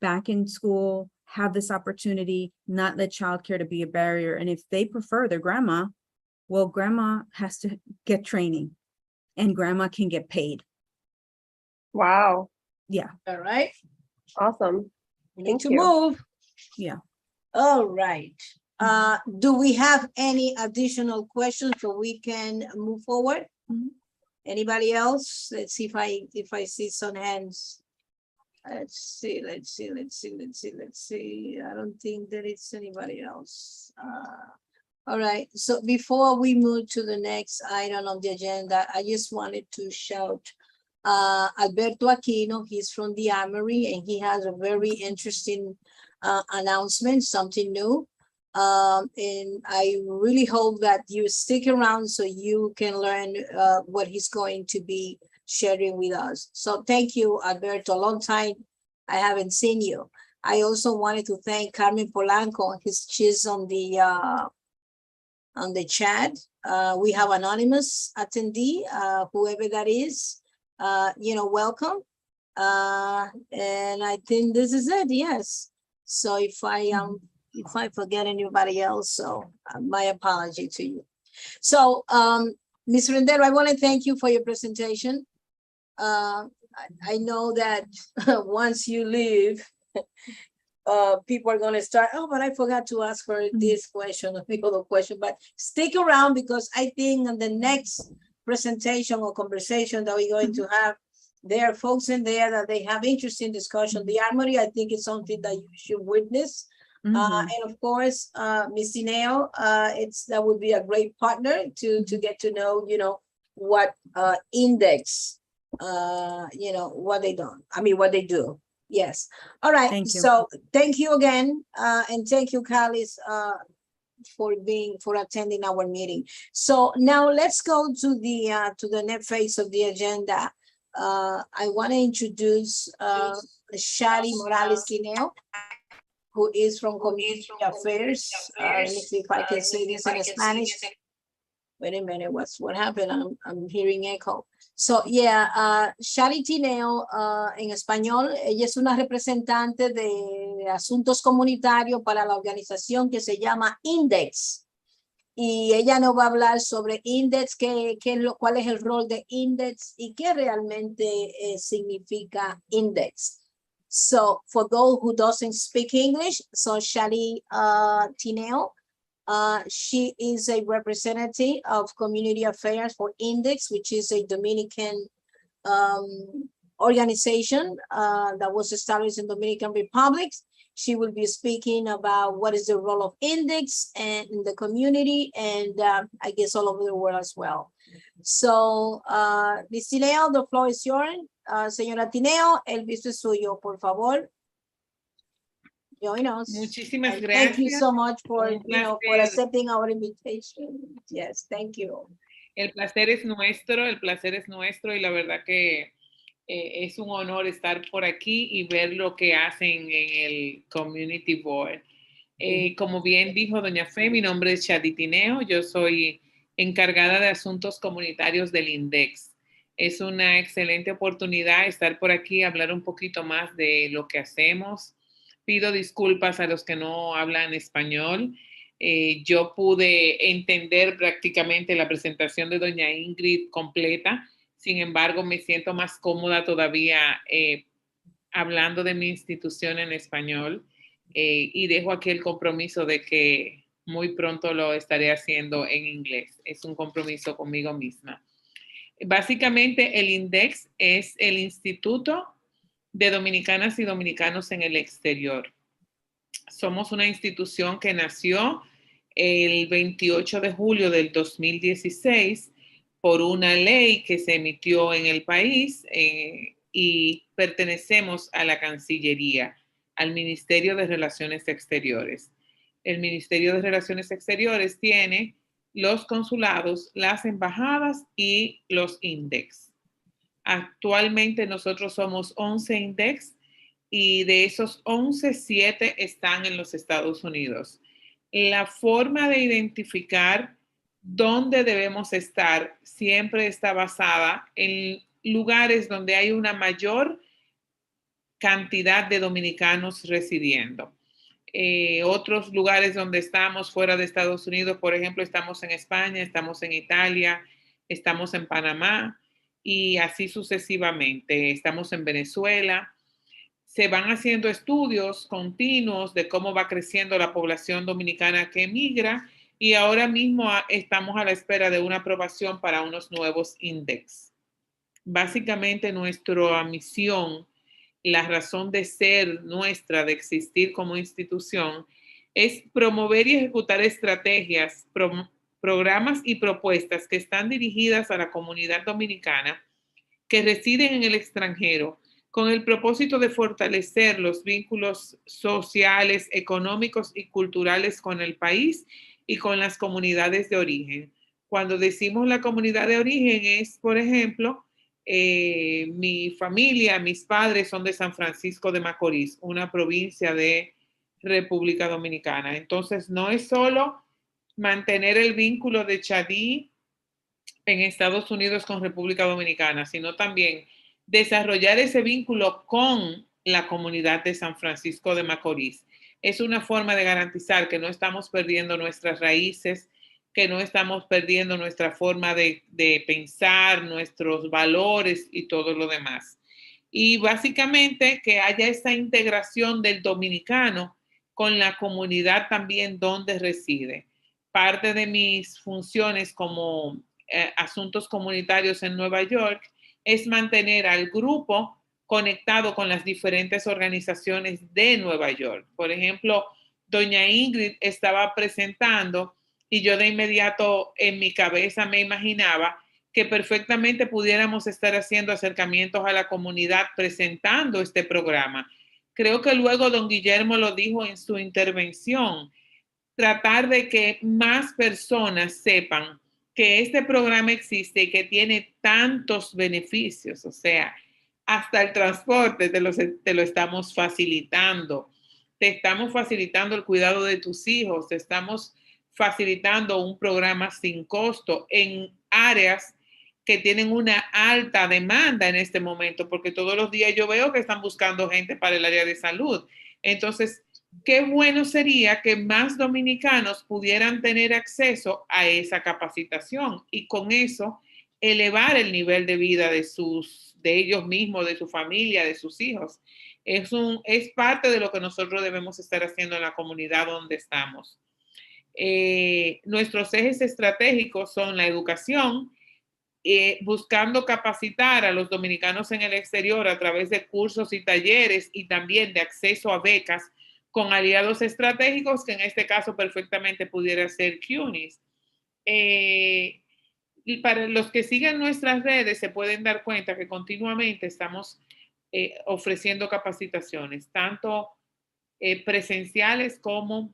[SPEAKER 4] back in school, have this opportunity, not let childcare to be a barrier. And if they prefer their grandma, well, grandma has to get training and grandma can get paid.
[SPEAKER 7] Wow.
[SPEAKER 4] Yeah.
[SPEAKER 1] All right,
[SPEAKER 7] Awesome.
[SPEAKER 1] we
[SPEAKER 7] Thank
[SPEAKER 1] need to
[SPEAKER 7] you.
[SPEAKER 1] move.
[SPEAKER 4] Yeah.
[SPEAKER 1] All right. Do we have any additional questions so we can move forward?
[SPEAKER 4] Mhm.
[SPEAKER 1] Anybody else? Let's see if I see some hands. Let's see. I don't think that it's anybody else. All right, so before we move to the next item on the agenda, I just wanted to shout Alberto Aquino. He's from the Armory and he has a very interesting announcement, something new. And I really hope that you stick around so you can learn what he's going to be sharing with us. So thank you, Alberto. A long time I haven't seen you. I also wanted to thank Carmen Polanco. She's on the chat. We have anonymous attendee, whoever that is, you know, welcome. And I think this is it, yes. So if I forget anybody else, so my apology to you. So, Ms. Rendero, I want to thank you for your presentation. I know that once you leave, people are going to start, oh, but I forgot to ask her this question or the other question, but stick around because I think on the next presentation or conversation that we're going to have, there are folks in there that they have interesting discussion. The Armory, I think, is something that you should witness. And of course, Ms. Dineo, that would be a great partner to get to know, you know, what index, you know, what they do. Yes. All right.
[SPEAKER 4] Thank you.
[SPEAKER 1] So thank you again. And thank you, Callis, for attending our meeting. So now let's go to the next phase of the agenda. I want to introduce Shari Morales Dineo, who is from Community Affairs. Let me see if I can say this in Spanish. Wait a minute, what happened? I'm hearing echo. So, yeah, Shari Tineo, en español, ella es una representante de asuntos comunitarios para la organización que se llama INDEX. y ella nos va a hablar sobre index, cuál es el rol de index y qué realmente significa index. So for those who doesn't speak English, so Shali Tineo, she is a representative of Community Affairs for Index, which is a Dominican organization that was established in Dominican Republic. She will be speaking about what is the role of Index and in the community and I guess all over the world as well. So, Ms. Tineo, the floor is yours. Señora Tineo, el visto es suyo, por favor. Join us.
[SPEAKER 5] Muchísimas
[SPEAKER 1] And
[SPEAKER 5] gracias.
[SPEAKER 1] thank you so much for,
[SPEAKER 5] Un
[SPEAKER 1] for
[SPEAKER 5] placer.
[SPEAKER 1] accepting our invitation. Yes, thank you.
[SPEAKER 5] El placer es nuestro y la verdad que es un honor estar por aquí y ver lo que hacen en el Community Board. Como bien dijo doña Fe, mi nombre es Shadi Tineo, yo soy encargada de asuntos comunitarios del INDEX. Es una excelente oportunidad estar por aquí, hablar un poquito más de lo que hacemos. Pido disculpas a los que no hablan español. Yo pude entender prácticamente la presentación de doña Ingrid completa. Sin embargo, me siento más cómoda todavía hablando de mi institución en español y dejo aquí el compromiso de que muy pronto lo estaré haciendo en inglés. Es un compromiso conmigo misma. Básicamente, el INDEX es el Instituto de Dominicanas y Dominicanos en el Exterior. Somos una institución que nació el 28 de julio del 2016 por una ley que se emitió en el país y pertenecemos a la Cancillería, al Ministerio de Relaciones Exteriores. El Ministerio de Relaciones Exteriores tiene los consulados, las embajadas y los INDEX. Actualmente nosotros somos 11 INDEX y de esos 11, 7 están en los Estados Unidos. La forma de identificar dónde debemos estar siempre está basada en lugares donde hay una mayor cantidad de dominicanos residiendo. Otros lugares donde estamos fuera de Estados Unidos, por ejemplo, estamos en España, estamos en Italia, estamos en Panamá y así sucesivamente. Estamos en Venezuela. Se van haciendo estudios continuos de cómo va creciendo la población dominicana que emigra y ahora mismo estamos a la espera de una aprobación para unos nuevos índices. Básicamente nuestra misión, la razón de ser nuestra, de existir como institución, es promover y ejecutar estrategias, programas y propuestas que están dirigidas a la comunidad dominicana que residen en el extranjero, con el propósito de fortalecer los vínculos sociales, económicos y culturales con el país y con las comunidades de origen. Cuando decimos la comunidad de origen es, por ejemplo, mi familia, mis padres son de San Francisco de Macorís, una provincia de República Dominicana. Entonces, no es solo mantener el vínculo de Chadí en Estados Unidos con República Dominicana, sino también desarrollar ese vínculo con la comunidad de San Francisco de Macorís. Es una forma de garantizar que no estamos perdiendo nuestras raíces, que no estamos perdiendo nuestra forma de pensar, nuestros valores y todo lo demás. Y básicamente que haya esta integración del dominicano con la comunidad también donde reside. Parte de mis funciones como asuntos comunitarios en Nueva York es mantener al grupo conectado con las diferentes organizaciones de Nueva York. Por ejemplo, doña Ingrid estaba presentando y yo de inmediato en mi cabeza me imaginaba que perfectamente pudiéramos estar haciendo acercamientos a la comunidad presentando este programa. Creo que luego don Guillermo lo dijo en su intervención, tratar de que más personas sepan que este programa existe y que tiene tantos beneficios, o sea, hasta el transporte te lo estamos facilitando. Te estamos facilitando el cuidado de tus hijos, te estamos facilitando un programa sin costo en áreas que tienen una alta demanda en este momento, porque todos los días yo veo que están buscando gente para el área de salud. Entonces, qué bueno sería que más dominicanos pudieran tener acceso a esa capacitación y con eso elevar el nivel de vida de ellos mismos, de su familia, de sus hijos. Es parte de lo que nosotros debemos estar haciendo en la comunidad donde estamos. Nuestros ejes estratégicos son la educación, buscando capacitar a los dominicanos en el exterior a través de cursos y talleres y también de acceso a becas con aliados estratégicos, que en este caso perfectamente pudiera ser CUNYS. Y para los que siguen nuestras redes se pueden dar cuenta que continuamente estamos ofreciendo capacitaciones, tanto presenciales como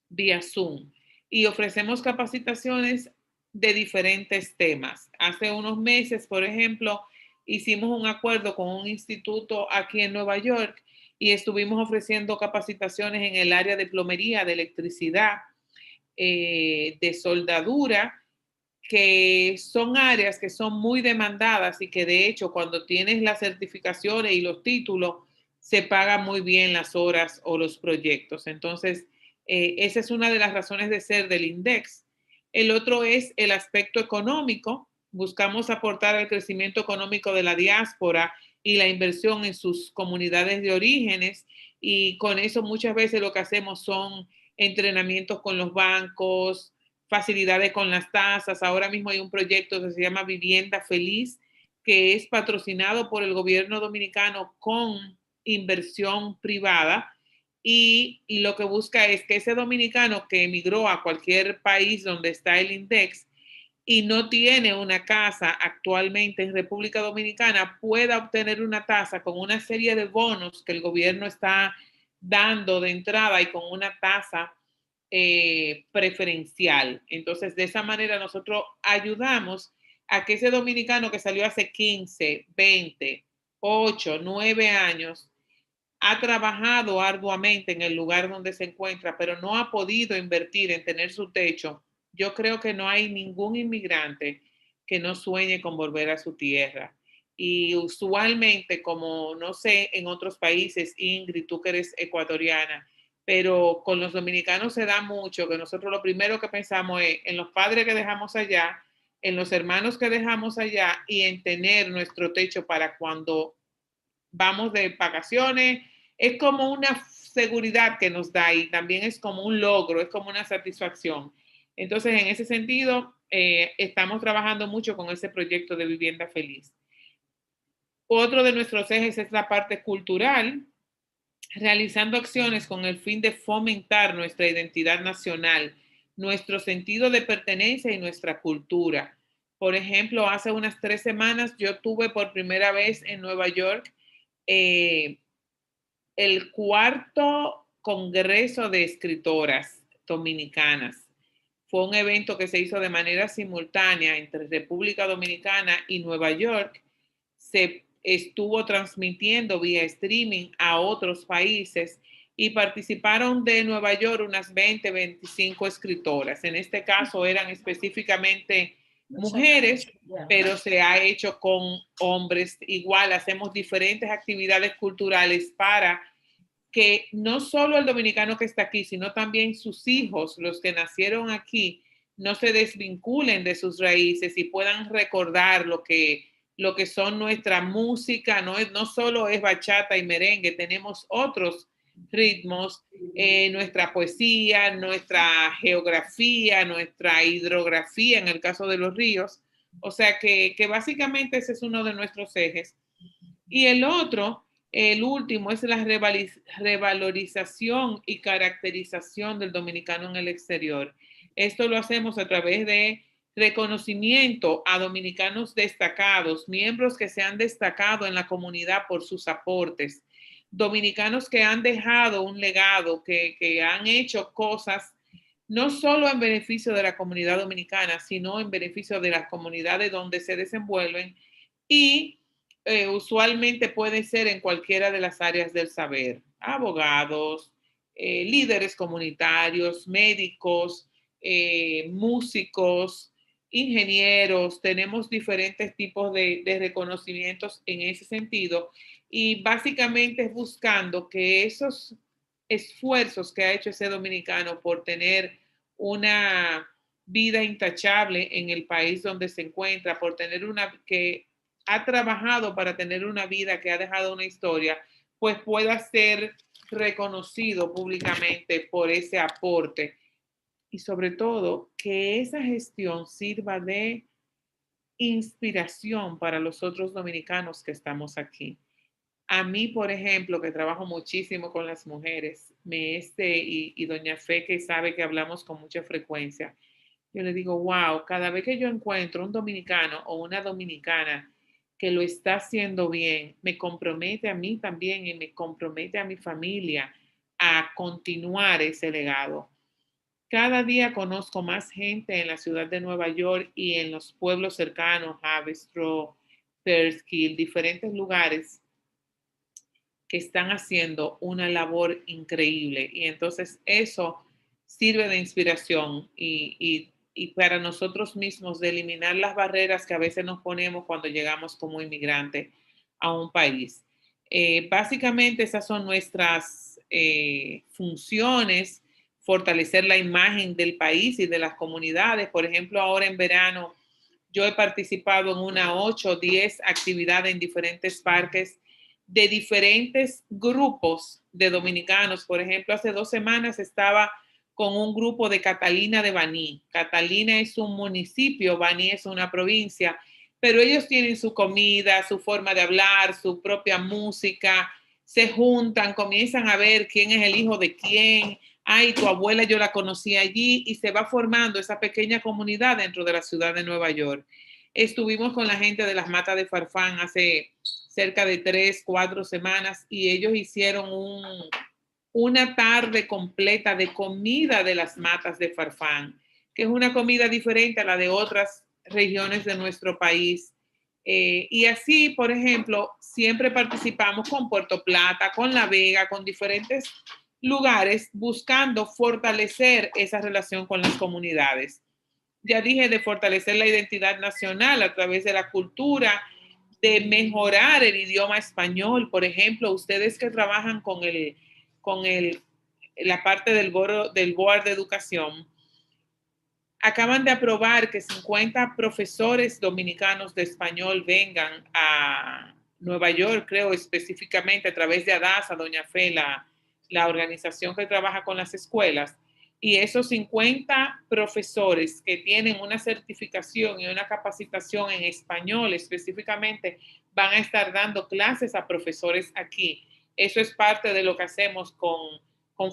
[SPEAKER 5] vía Zoom. Y ofrecemos capacitaciones de diferentes temas. Hace unos meses, por ejemplo, hicimos un acuerdo con un instituto aquí en Nueva York y estuvimos ofreciendo capacitaciones en el área de plomería, de electricidad, de soldadura, que son áreas que son muy demandadas y que de hecho cuando tienes las certificaciones y los títulos se pagan muy bien las horas o los proyectos. Entonces, esa es una de las razones de ser del INDEX. El otro es el aspecto económico. Buscamos aportar al crecimiento económico de la diáspora y la inversión en sus comunidades de orígenes, y con eso muchas veces lo que hacemos son entrenamientos con los bancos, facilidades con las tasas. Ahora mismo hay un proyecto que se llama Vivienda Feliz, que es patrocinado por el gobierno dominicano con inversión privada, y lo que busca es que ese dominicano que emigró a cualquier país donde está el INDEX y no tiene una casa actualmente en República Dominicana pueda obtener una tasa con una serie de bonos que el gobierno está dando de entrada y con una tasa preferencial. Entonces, de esa manera nosotros ayudamos a que ese dominicano que salió hace 15, 20, 8, 9 años ha trabajado arduamente en el lugar donde se encuentra, pero no ha podido invertir en tener su techo. Yo creo que no hay ningún inmigrante que no sueñe con volver a su tierra. Y usualmente, como no sé, en otros países, Ingrid, tú que eres ecuatoriana, pero con los dominicanos se da mucho que nosotros lo primero que pensamos es en los padres que dejamos allá, en los hermanos que dejamos allá y en tener nuestro techo para cuando vamos de vacaciones. Es como una seguridad que nos da y también es como un logro, es como una satisfacción. Entonces, en ese sentido, estamos trabajando mucho con ese proyecto de Vivienda Feliz. Otro de nuestros ejes es la parte cultural, realizando acciones con el fin de fomentar nuestra identidad nacional, nuestro sentido de pertenencia y nuestra cultura. Por ejemplo, hace unas 3 semanas yo tuve por primera vez en Nueva York el 4º Congreso de Escritoras Dominicanas. Fue un evento que se hizo de manera simultánea entre República Dominicana y Nueva York. Se estuvo transmitiendo vía streaming a otros países y participaron de Nueva York unas 20, 25 escritoras. En este caso eran específicamente mujeres, pero se ha hecho con hombres. Igual hacemos diferentes actividades culturales para que no solo el dominicano que está aquí, sino también sus hijos, los que nacieron aquí, no se desvinculen de sus raíces y puedan recordar lo que son nuestra música. No solo es bachata y merengue, tenemos otros ritmos, nuestra poesía, nuestra geografía, nuestra hidrografía en el caso de los ríos. O sea que básicamente ese es uno de nuestros ejes. Y el otro, el último, es la revalorización y caracterización del dominicano en el exterior. Esto lo hacemos a través de reconocimiento a dominicanos destacados, miembros que se han destacado en la comunidad por sus aportes, dominicanos que han dejado un legado, que han hecho cosas no solo en beneficio de la comunidad dominicana, sino en beneficio de las comunidades donde se desenvuelven, y usualmente puede ser en cualquiera de las áreas del saber: abogados, líderes comunitarios, médicos, músicos, ingenieros. Tenemos diferentes tipos de reconocimientos en ese sentido, y básicamente es buscando que esos esfuerzos que ha hecho ese dominicano por tener una vida intachable en el país donde se encuentra, por tener que ha trabajado para tener una vida que ha dejado una historia, pues pueda ser reconocido públicamente por ese aporte. Y sobre todo, que esa gestión sirva de inspiración para los otros dominicanos que estamos aquí. A mí, por ejemplo, que trabajo muchísimo con las mujeres, y doña Fe, que sabe que hablamos con mucha frecuencia, yo le digo, wow, cada vez que yo encuentro un dominicano o una dominicana que lo está haciendo bien, me compromete a mí también y me compromete a mi familia a continuar ese legado. Cada día conozco más gente en la ciudad de Nueva York y en los pueblos cercanos, Haverstraw, Peekskill, diferentes lugares que están haciendo una labor increíble. Y entonces eso sirve de inspiración y para nosotros mismos de eliminar las barreras que a veces nos ponemos cuando llegamos como inmigrante a un país. Básicamente esas son nuestras funciones, fortalecer la imagen del país y de las comunidades. Por ejemplo, ahora en verano yo he participado en una 8 o 10 actividades en diferentes parques de diferentes grupos de dominicanos. Por ejemplo, hace 2 semanas estaba con un grupo de Catalina de Baní. Catalina es un municipio, Baní es una provincia, pero ellos tienen su comida, su forma de hablar, su propia música, se juntan, comienzan a ver quién es el hijo de quién. Ay, tu abuela yo la conocí allí, y se va formando esa pequeña comunidad dentro de la ciudad de Nueva York. Estuvimos con la gente de las Matas de Farfán hace cerca de 3, 4 semanas y ellos hicieron una tarde completa de comida de las Matas de Farfán, que es una comida diferente a la de otras regiones de nuestro país. Y así, por ejemplo, siempre participamos con Puerto Plata, con La Vega, con diferentes lugares, buscando fortalecer esa relación con las comunidades. Ya dije de fortalecer la identidad nacional a través de la cultura, de mejorar el idioma español. Por ejemplo, ustedes que trabajan con la parte del board de educación, acaban de aprobar que 50 profesores dominicanos de español vengan a Nueva York, creo específicamente a través de ADASA, doña Fe, la organización que trabaja con las escuelas. Y esos 50 profesores que tienen una certificación y una capacitación en español específicamente van a estar dando clases a profesores aquí. Eso es parte de lo que hacemos con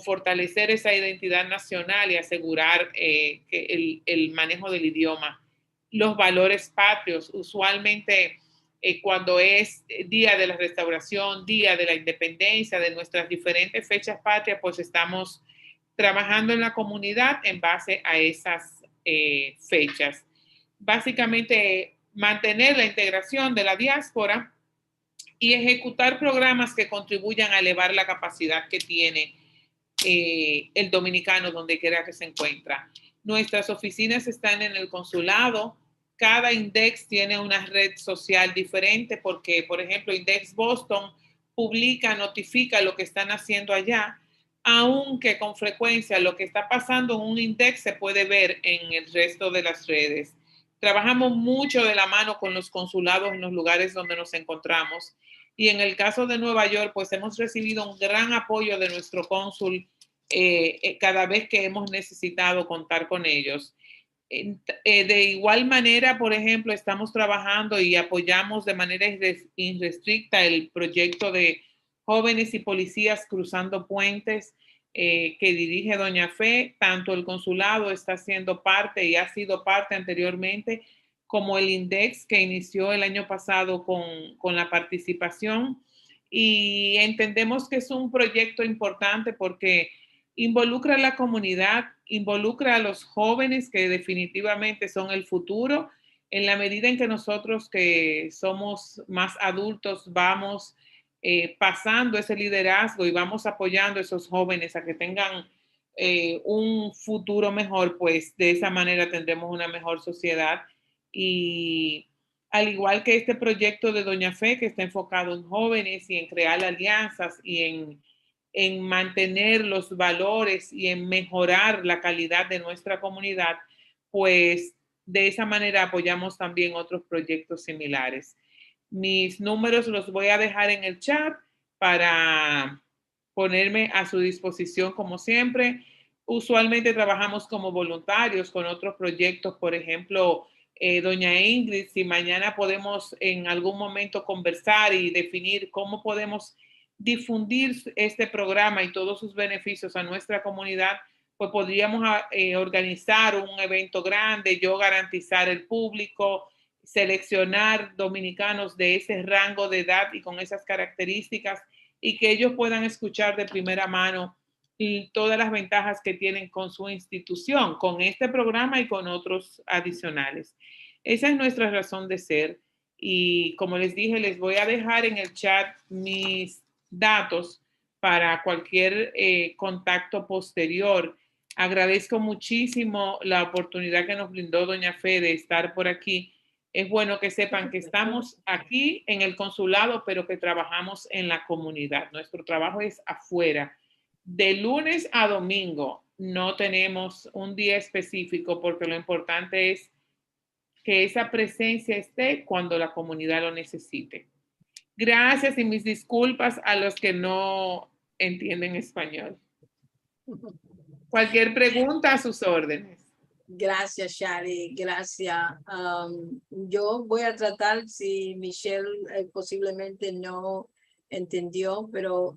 [SPEAKER 5] fortalecer esa identidad nacional y asegurar que el manejo del idioma. Los valores patrios, usualmente cuando es Día de la Restauración, Día de la Independencia, de nuestras diferentes fechas patrias, pues estamos trabajando en la comunidad en base a esas fechas. Básicamente, mantener la integración de la diáspora y ejecutar programas que contribuyan a elevar la capacidad que tiene el dominicano donde quiera que se encuentra. Nuestras oficinas están en el consulado. Cada Index tiene una red social diferente porque, por ejemplo, Index Boston publica, notifica lo que están haciendo allá, aunque con frecuencia lo que está pasando en un Index se puede ver en el resto de las redes. Trabajamos mucho de la mano con los consulados en los lugares donde nos encontramos. Y en el caso de Nueva York, pues hemos recibido un gran apoyo de nuestro cónsul cada vez que hemos necesitado contar con ellos. De igual manera, por ejemplo, estamos trabajando y apoyamos de manera irrestricta el proyecto de Jóvenes y Policías Cruzando Puentes que dirige doña Fe. Tanto el consulado está siendo parte y ha sido parte anteriormente, como el Index que inició el año pasado con la participación. Y entendemos que es un proyecto importante porque involucra a la comunidad, involucra a los jóvenes que definitivamente son el futuro. En la medida en que nosotros que somos más adultos vamos pasando ese liderazgo y vamos apoyando a esos jóvenes a que tengan un futuro mejor, pues de esa manera tendremos una mejor sociedad. Y al igual que este proyecto de Doña Fe, que está enfocado en jóvenes y en crear alianzas y en en mantener los valores y en mejorar la calidad de nuestra comunidad, pues de esa manera apoyamos también otros proyectos similares. Mis números los voy a dejar en el chat para ponerme a su disposición como siempre. Usualmente trabajamos como voluntarios con otros proyectos, por ejemplo, doña Ingrid, si mañana podemos en algún momento conversar y definir cómo podemos difundir este programa y todos sus beneficios a nuestra comunidad, pues podríamos organizar un evento grande, yo garantizar el público, seleccionar dominicanos de ese rango de edad y con esas características y que ellos puedan escuchar de primera mano y todas las ventajas que tienen con su institución, con este programa y con otros adicionales. Esa es nuestra razón de ser y como les dije, les voy a dejar en el chat mis datos para cualquier contacto posterior. Agradezco muchísimo la oportunidad que nos brindó doña Fe de estar por aquí. Es bueno que sepan que estamos aquí en el consulado, pero que trabajamos en la comunidad. Nuestro trabajo es afuera. De lunes a domingo no tenemos un día específico porque lo importante es que esa presencia esté cuando la comunidad lo necesite. Gracias y mis disculpas a los que no entienden español. Cualquier pregunta a sus órdenes.
[SPEAKER 1] Gracias, Shari, gracias. Yo voy a tratar, si Michelle posiblemente no entendió, pero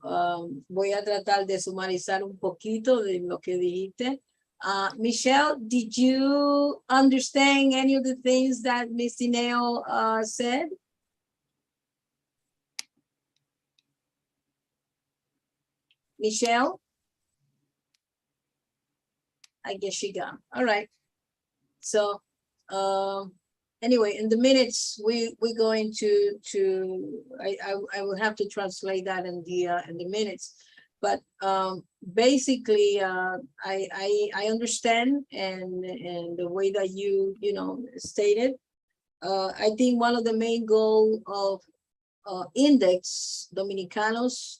[SPEAKER 1] voy a tratar de sumarizar un poquito de lo que dijiste. Michelle, did you understand any of the things that Ms. Tineo said? Michelle? I guess she got, all right. So anyway, in the minutes, we're going to I will have to translate that in the minutes. But basically, I understand and the way that you stated. I think one of the main goal of Index Dominicans,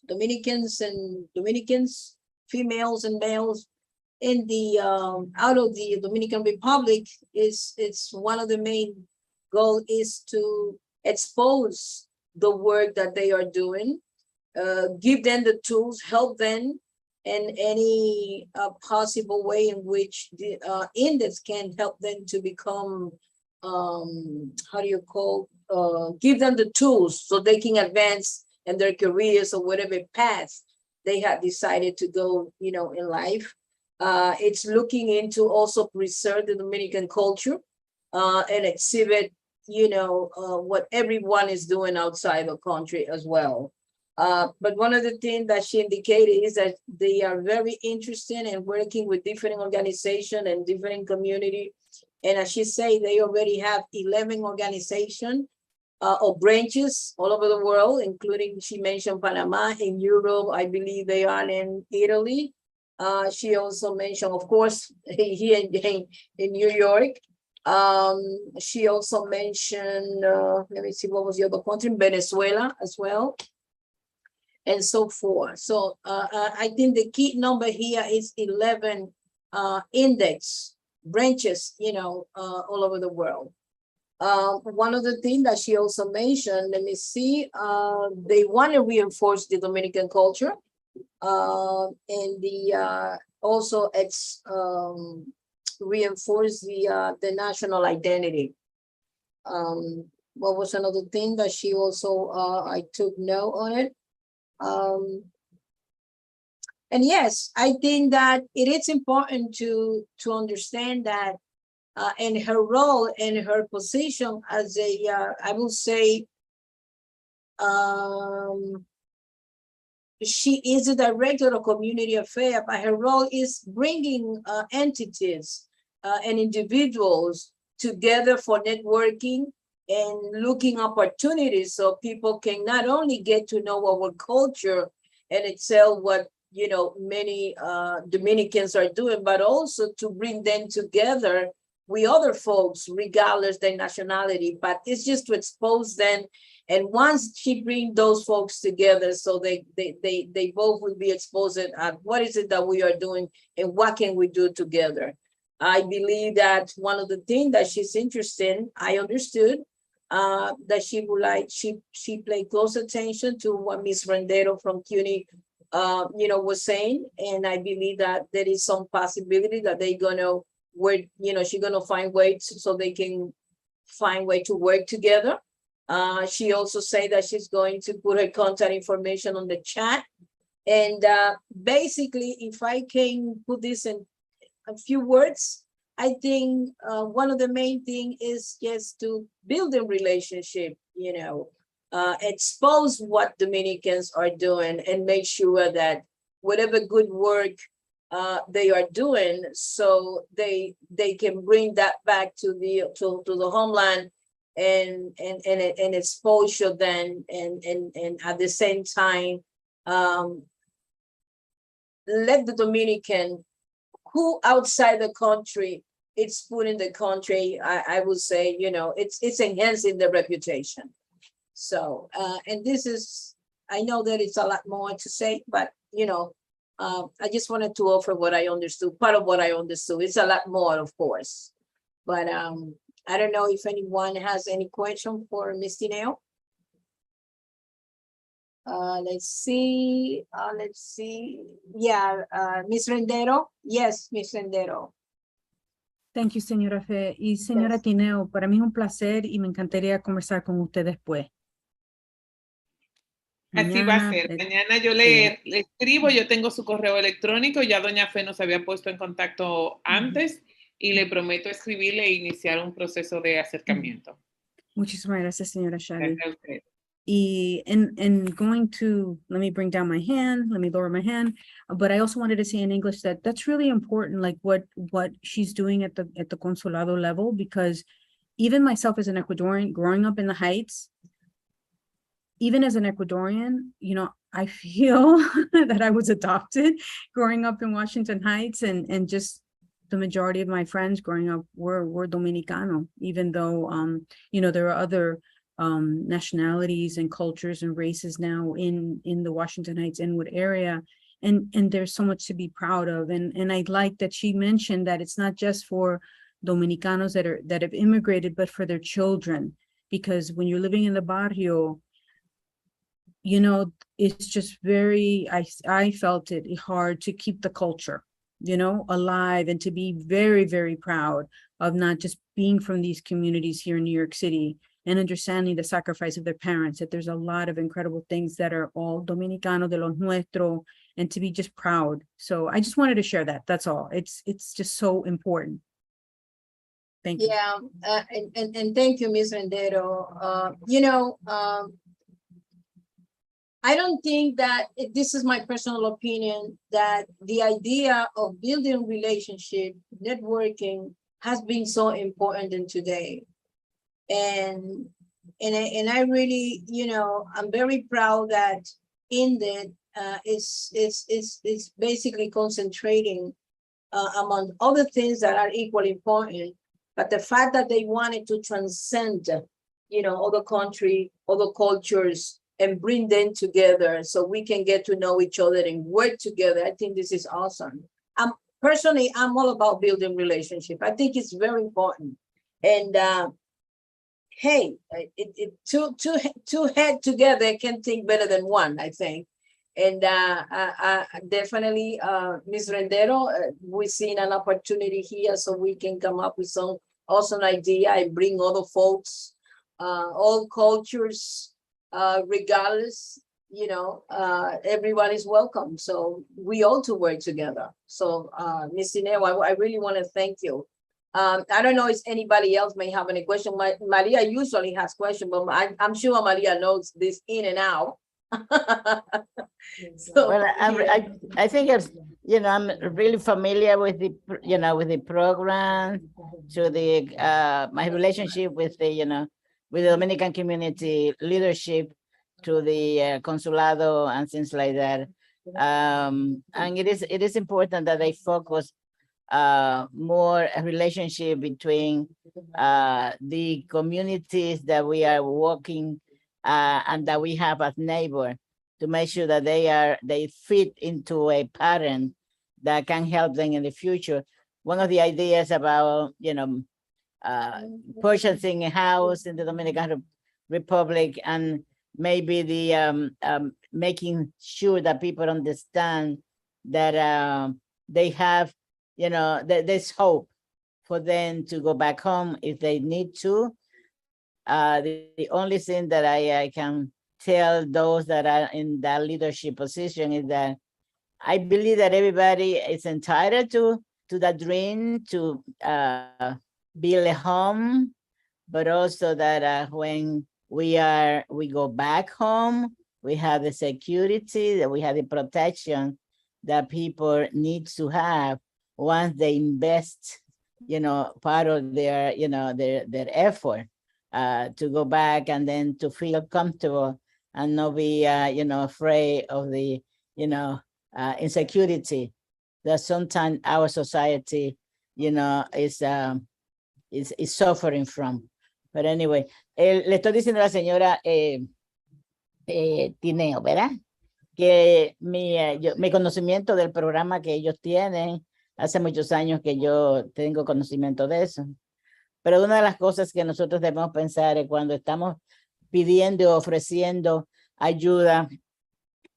[SPEAKER 1] females and males in the out of the Dominican Republic it's one of the main goal is to expose the work that they are doing, give them the tools, help them in any possible way in which the Index can help them to become how do you call give them the tools so they can advance in their careers or whatever path they have decided to go in life. It's looking into also preserve the Dominican culture and exhibit, what everyone is doing outside the country as well. But one of the things that she indicated is that they are very interested in working with different organizations and different community. And as she said, they already have 11 organizations or branches all over the world, including, she mentioned Panama, in Europe, I believe they are in Italy. She also mentioned, of course, here in New York. She also mentioned, let me see, what was the other country? Venezuela as well, and so forth. So I think the key number here is 11 Index branches, all over the world. One of the things that she also mentioned, let me see, they want to reinforce the Dominican culture. And the also reinforce the national identity. What was another thing that she also I took note on it. And yes, I think that it is important to understand that in her role and her position as a I will say she is the director of community affairs, but her role is bringing entities and individuals together for networking and looking opportunities so people can not only get to know our culture and itself, what many Dominicans are doing, but also to bring them together with other folks, regardless their nationality. But it's just to expose them And once she bring those folks together, so they both will be exposed at what is it that we are doing and what can we do together. I believe that one of the things that she's interested in, I understood, that she would like, she paid close attention to what Ms. Rendero from CUNY, was saying. And I believe that there is some possibility that they're gonna work, she's gonna find ways so they can find way to work together. She also said that she's going to put her contact information on the chat. And basically, if I can put this in a few words, I think one of the main thing is just to build a relationship, expose what Dominicans are doing and make sure that whatever good work they are doing, so they can bring that back to the homeland and exposure then and at the same time let the Dominican who outside the country it's put in the country, I would say, it's enhancing the reputation. So and this is, I know that it's a lot more to say, but I just wanted to offer what I understood, part of what I understood. It's a lot more, of course, but I don't know if anyone has any question for Ms. Tineo. Let's see. Yeah, Ms. Rendero. Yes, Ms. Rendero.
[SPEAKER 4] Thank you, señora Fe. Y señora
[SPEAKER 1] Yes.
[SPEAKER 4] Tineo, para mí es un placer y me encantaría conversar con usted después.
[SPEAKER 5] Así va a
[SPEAKER 4] Mañana,
[SPEAKER 5] ser. Mañana yo le escribo, yo tengo su correo electrónico, ya doña Fe nos había puesto en contacto antes y le prometo escribirle e iniciar un proceso de acercamiento.
[SPEAKER 4] Muchísimas gracias, señora Shali.
[SPEAKER 5] Gracias a usted.
[SPEAKER 4] And going to, let me bring down my hand, let me lower my hand. But I also wanted to say in English that that's really important, like what she's doing at the consulado level, because even myself as an Ecuadorian growing up in the Heights, even as an Ecuadorian, I feel that I was adopted growing up in Washington Heights, and just the majority of my friends growing up were Dominicano, even though, there are other nationalities and cultures and races now in the Washington Heights Inwood area. And there's so much to be proud of. And I like that she mentioned that it's not just for Dominicanos that have immigrated, but for their children. Because when you're living in the barrio, it's just very, I felt it hard to keep the culture, alive, and to be very, very proud of not just being from these communities here in New York City and understanding the sacrifice of their parents, that there's a lot of incredible things that are all Dominicano de los nuestro, and to be just proud. So I just wanted to share that. That's all. It's just so important. Thank you.
[SPEAKER 1] Yeah, and thank you, Ms. Rendero. I don't think that, this is my personal opinion, that the idea of building relationship, networking has been so important in today. And I really, I'm very proud that INDET is basically concentrating among other things that are equally important, but the fact that they wanted to transcend, other country, other cultures, and bring them together so we can get to know each other and work together. I think this is awesome. Personally, I'm all about building relationship. I think it's very important. And hey, two head together can think better than one, I think. And definitely, Ms. Rendero, we've seen an opportunity here so we can come up with some awesome idea and bring other folks, all cultures, regardless, everyone is welcome. So we all to work together. So Ms. Tineo, I really want to thank you. I don't know if anybody else may have any question. Maria usually has questions, but I'm sure Maria knows this in and out. So,
[SPEAKER 6] Well, I think it's, I'm really familiar with the program, so my relationship with with the Dominican community leadership, to the consulado and things like that. And it is important that they focus more a relationship between the communities that we are working and that we have as neighbor to make sure that they fit into a pattern that can help them in the future. One of the ideas about, purchasing a house in the Dominican Republic, and maybe the making sure that people understand that they have, there's hope for them to go back home if they need to. The only thing that I can tell those that are in that leadership position is that I believe that everybody is entitled to that dream to build a home, but also that when we go back home, we have the security, that we have the protection that people need to have once they invest, part of their, their effort to go back and then to feel comfortable and not be, afraid of the, insecurity that sometimes our society, is suffering from. But anyway, le estoy diciendo a la señora Tineo, ¿verdad? Que mi conocimiento del programa que ellos tienen, hace muchos años que yo tengo conocimiento de eso. Pero una de las cosas que nosotros debemos pensar es cuando estamos pidiendo, ofreciendo ayuda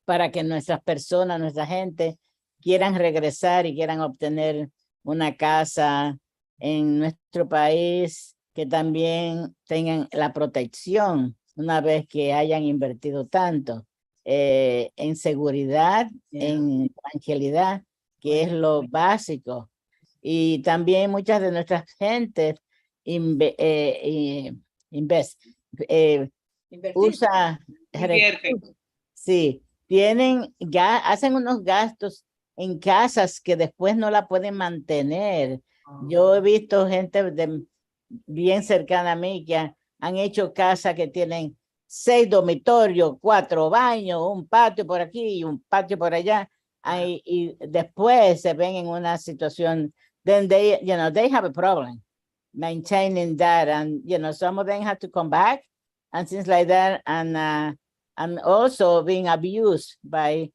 [SPEAKER 6] para que nuestras personas, nuestra gente quieran regresar y quieran obtener una casa en nuestro país, que también tengan la protección una vez que hayan invertido tanto en seguridad, en tranquilidad, que es lo básico. Y también muchas de nuestras gentes usa, sí, hacen unos gastos en casas que después no la pueden mantener. Yo he visto gente bien cercana a mí que han hecho casas que tienen 6 dormitorios, 4 baños, un patio por aquí y un patio por allá, y después se ven en una situación donde they have a problem maintaining that, and some of them have to come back and things like that, and also being abused by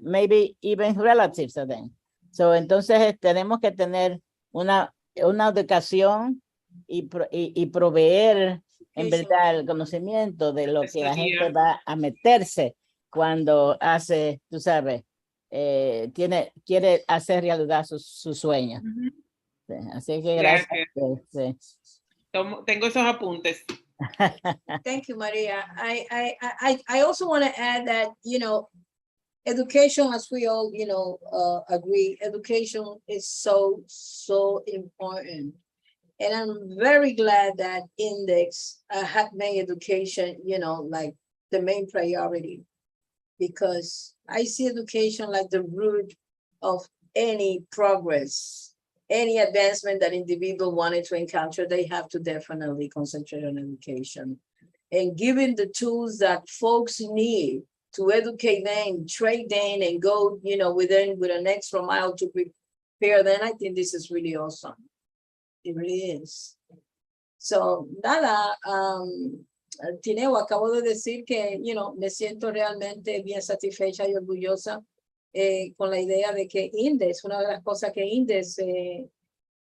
[SPEAKER 6] maybe even relatives of them. So entonces tenemos que tener una educación y proveer en verdad el conocimiento de lo que la gente va a meterse cuando hace, tú sabes, quiere hacer realidad su sueño. Sí, así que gracias. Sí.
[SPEAKER 5] Tengo esos apuntes.
[SPEAKER 1] Thank you, Maria. I also want to add that, education, as we all, agree, education is so important. And I'm very glad that Index had made education, like the main priority, because I see education like the root of any progress, any advancement that individual wanted to encounter. They have to definitely concentrate on education and giving the tools that folks need to educate them, train them, and go, with an extra mile to prepare them. I think this is really awesome. It really is. So, nada, Tineo, acabo de decir que, me siento realmente bien satisfecha y orgullosa con la idea de que Index, una de las cosas que Index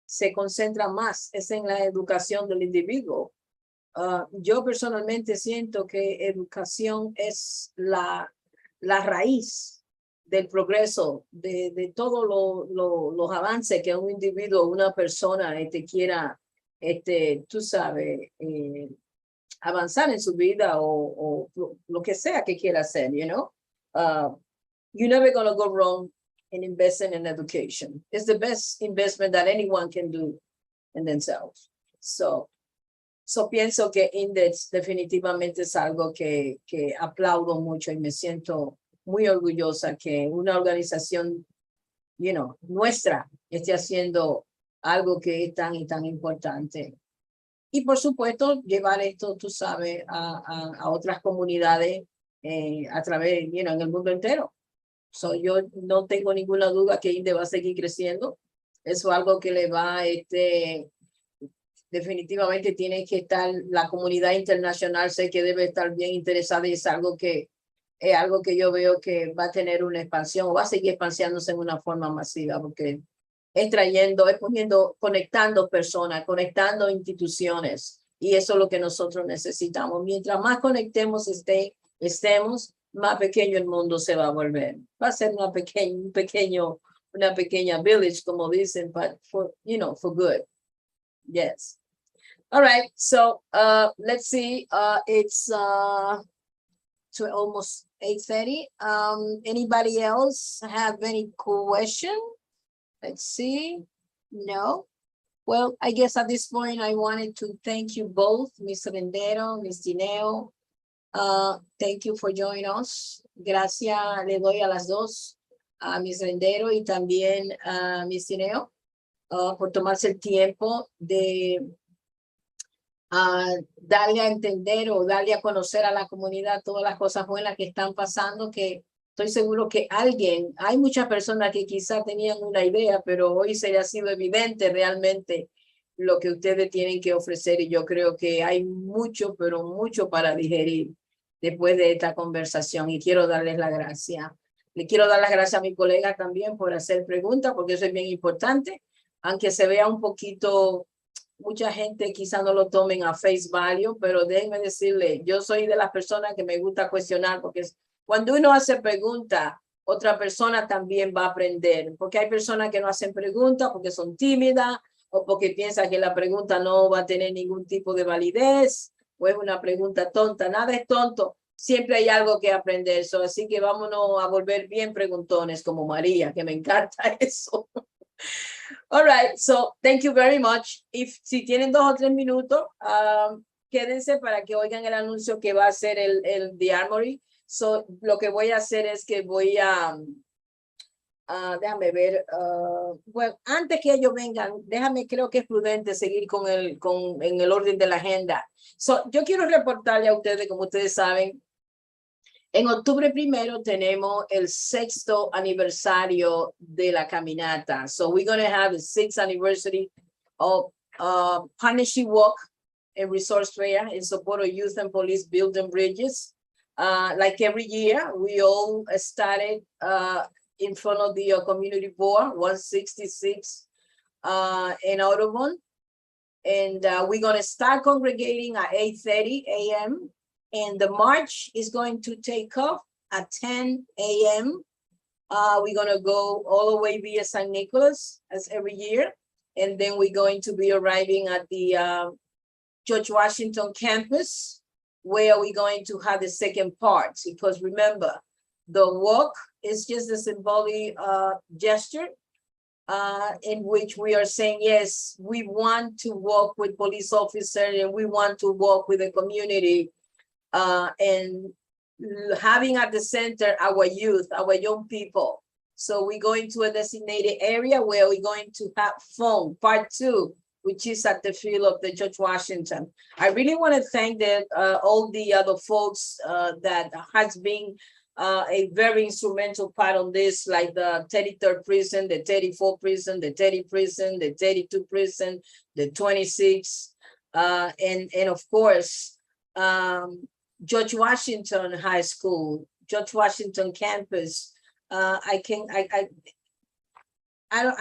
[SPEAKER 1] se concentra más es en la educación del individuo. Yo personalmente siento que educación es la raíz del progreso, de todos los avances que un individuo, una persona quiera, tú sabes, avanzar en su vida o lo que sea que quiera hacer, you're never going to go wrong in investing in education. It's the best investment that anyone can do in themselves. So pienso que Index definitivamente es algo que aplaudo mucho y me siento muy orgullosa que una organización, nuestra esté haciendo algo que es tan y tan importante. Y por supuesto, llevar esto, tú sabes, a otras comunidades a través, en el mundo entero. So, yo no tengo ninguna duda que Index va a seguir creciendo. Eso es algo que le va definitivamente tiene que estar, la comunidad internacional sé que debe estar bien interesada y es algo que yo veo que va a tener una expansión o va a seguir expandiéndose en una forma masiva porque es trayendo, es poniendo, conectando personas, conectando instituciones y eso es lo que nosotros necesitamos. Mientras más conectemos estemos, más pequeño el mundo se va a volver. Va a ser una pequeña village, como dicen, but for, you know, for good. Yes. All right. So let's see. It's almost 8:30. Anybody else have any question? Let's see. No. Well, I guess at this point I wanted to thank you both, Mr. Rendero, Ms. Dineo. Thank you for joining us. Gracias le doy a las dos, a Ms. Rendero y también a Ms. Dineo, por tomarse el tiempo de darle a entender o darle a conocer a la comunidad todas las cosas buenas que están pasando, que estoy seguro que hay muchas personas que quizás tenían una idea, pero hoy se le ha sido evidente realmente lo que ustedes tienen que ofrecer y yo creo que hay mucho, pero mucho para digerir después de esta conversación y quiero darles la gracia. Le quiero dar las gracias a mi colega también por hacer preguntas porque eso es bien importante, aunque se vea un poquito, mucha gente quizá no lo tomen a face value, pero déjenme decirle, yo soy de las personas que me gusta cuestionar porque cuando uno hace preguntas, otra persona también va a aprender, porque hay personas que no hacen preguntas porque son tímidas o porque piensan que la pregunta no va a tener ningún tipo de validez o es una pregunta tonta. Nada es tonto, siempre hay algo que aprender. Así que vámonos a volver bien preguntones como María, que me encanta eso. All right, so thank you very much. Si tienen 2 o 3 minutos, quédense para que oigan el anuncio que va a hacer el The Armory. So, lo que voy a hacer es que voy a, déjame ver, bueno, antes que ellos vengan, creo que es prudente seguir en el orden de la agenda. So, yo quiero reportarle a ustedes, como ustedes saben, en octubre 1 tenemos el 6º aniversario de la caminata. So we're going to have the 6th anniversary of Partnership Walk and Resource Fair in support of youth and police building bridges. Like every year, we all started in front of the community board, 166 in Audubon. And we're going to start congregating at 8:30 a.m. And the march is going to take off at 10 a.m. We're going to go all the way via St. Nicholas as every year. And then we're going to be arriving at the George Washington campus, where we're going to have the second part. Because remember, the walk is just a symbolic gesture in which we are saying, yes, we want to walk with police officers and we want to walk with the community. And having at the center our youth, our young people. So we're going to a designated area where we're going to have fun, part 2, which is at the field of the George Washington. I really want to thank all the other folks that has been a very instrumental part on this, like the 33rd prison, the 34th prison, the 30 prison, the 32 prison, the 26, and of course, George Washington High School, George Washington campus. I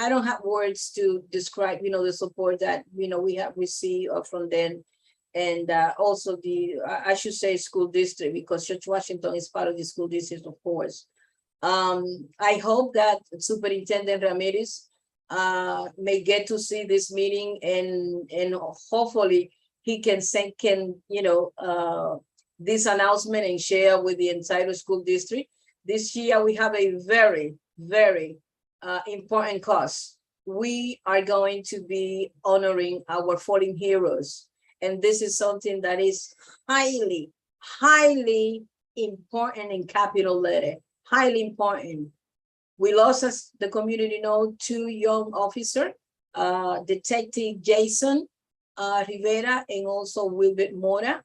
[SPEAKER 1] don't have words to describe, the support that, we have received from them. And also I should say school district, because George Washington is part of the school district, of course. I hope that Superintendent Ramirez may get to see this meeting and hopefully he can this announcement and share with the entire school district. This year, we have a very, very important cause. We are going to be honoring our fallen heroes. And this is something that is highly, highly important in capital letter, highly important. We lost, as the community know, 2 young officers, Detective Jason Rivera and also Wilbert Mora.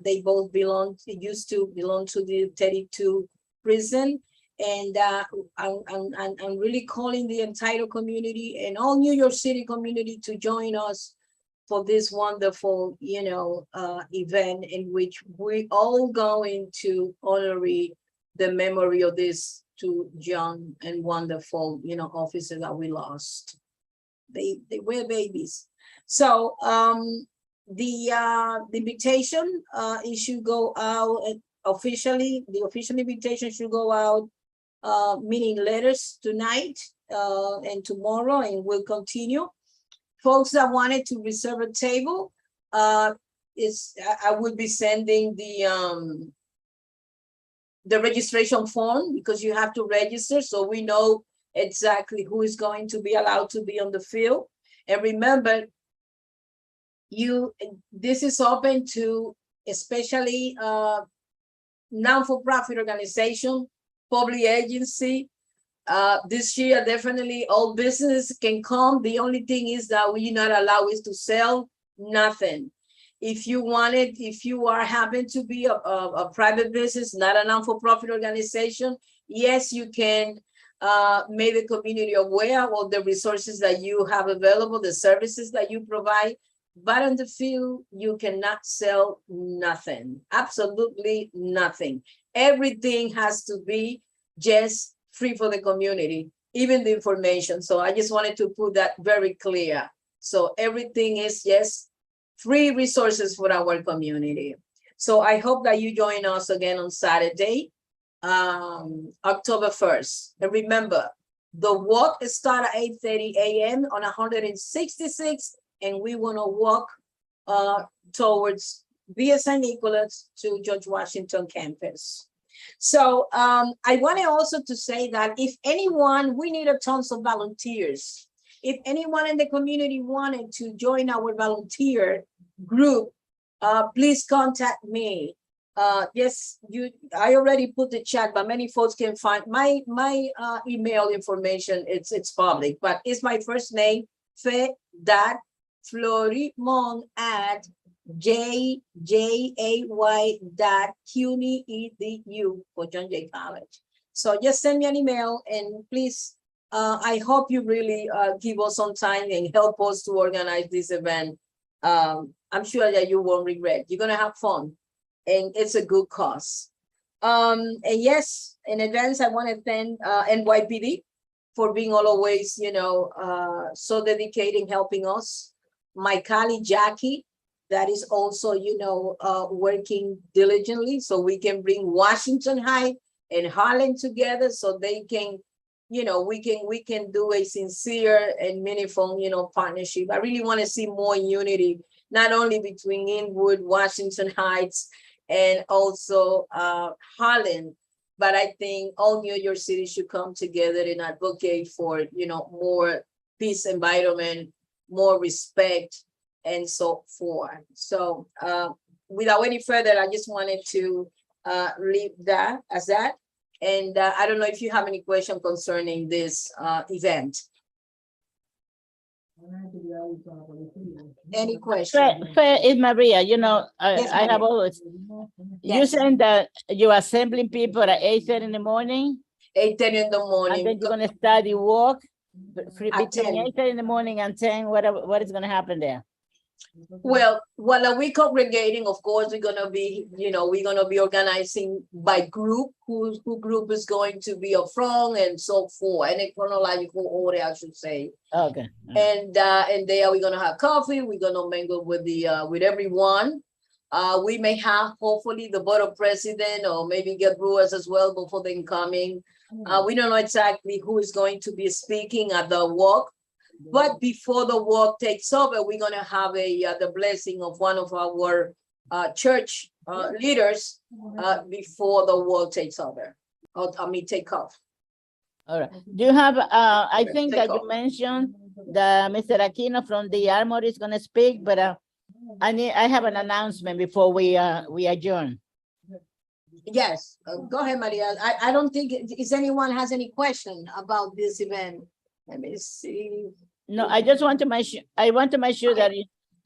[SPEAKER 1] They both used to belong to the 32 prison. And I'm really calling the entire community and all New York City community to join us for this wonderful, event in which we all going to honor the memory of these two young and wonderful, officers that we lost. They were babies. So the invitation it should go out officially. The official invitation should go out, meaning letters tonight and tomorrow, and we'll continue. Folks that wanted to reserve a table, I will be sending the registration form, because you have to register, so we know exactly who is going to be allowed to be on the field. And remember, this is open to especially non-for-profit organization, public agency. This year, definitely all business can come. The only thing is that we're not allowed is to sell nothing. If you happen to be a private business, not a non-for-profit organization, yes, you can make the community aware of the resources that you have available, the services that you provide. But on the field, you cannot sell nothing, absolutely nothing. Everything has to be just free for the community, even the information. So I just wanted to put that very clear. So everything is just free resources for our community. So I hope that you join us again on Saturday, October 1st. And remember, the walk starts at 8:30 a.m. on 166, and we want to walk towards via St. Nicholas to George Washington campus. So I wanted also to say that if anyone, we need tons of volunteers. If anyone in the community wanted to join our volunteer group, please contact me. Yes, I already put the chat, but many folks can find my email information. It's public, but it's my first name, fe.florimon at jjay.cuny.edu for John Jay College. So just send me an email, and please, I hope you really give us some time and help us to organize this event. I'm sure that you won't regret. You're gonna have fun, and it's a good cause. And yes, in advance, I want to thank NYPD for being always, so dedicated in helping us. My colleague Jackie, that is also, working diligently so we can bring Washington Heights and Harlem together, so they can, we can do a sincere and meaningful, partnership. I really want to see more unity, not only between Inwood, Washington Heights, and also Harlem, but I think all New York City should come together and advocate for, more peace environment, more respect, and so forth. So without any further, I just wanted to leave that as that. And I don't know if you have any question concerning this event. Any question?
[SPEAKER 6] It's Maria,
[SPEAKER 1] Yes,
[SPEAKER 6] I have
[SPEAKER 1] Maria.
[SPEAKER 6] always, you
[SPEAKER 1] Yes.
[SPEAKER 6] saying that you're assembling people at 8:30 in the morning,
[SPEAKER 1] 8:10 in the
[SPEAKER 6] and
[SPEAKER 1] morning.
[SPEAKER 6] then you're gonna start the walk between
[SPEAKER 1] 10.
[SPEAKER 6] 8:30 in the morning and 10, what is gonna happen there?
[SPEAKER 1] Well, while we congregating, of course, we're gonna be, we're gonna be organizing by group, who group is going to be up front and so forth, and in chronological order, I should say.
[SPEAKER 6] Okay.
[SPEAKER 1] And there we're gonna have coffee. We're gonna mingle with with everyone. We may have hopefully the board of president, or maybe get brewers as well before they coming. We don't know exactly who is going to be speaking at the walk. But before the walk takes over, we're gonna have the blessing of one of our church leaders before the walk takes over. Take off.
[SPEAKER 6] All right. Do you have, I think
[SPEAKER 1] Take
[SPEAKER 6] that you
[SPEAKER 1] off.
[SPEAKER 6] mentioned that Mr. Aquino from the Armory is gonna speak, but I have an announcement before we adjourn.
[SPEAKER 1] Yes, go ahead, Maria. I don't think, is anyone has any question about this event? Let me see.
[SPEAKER 6] No, I just want to make sure,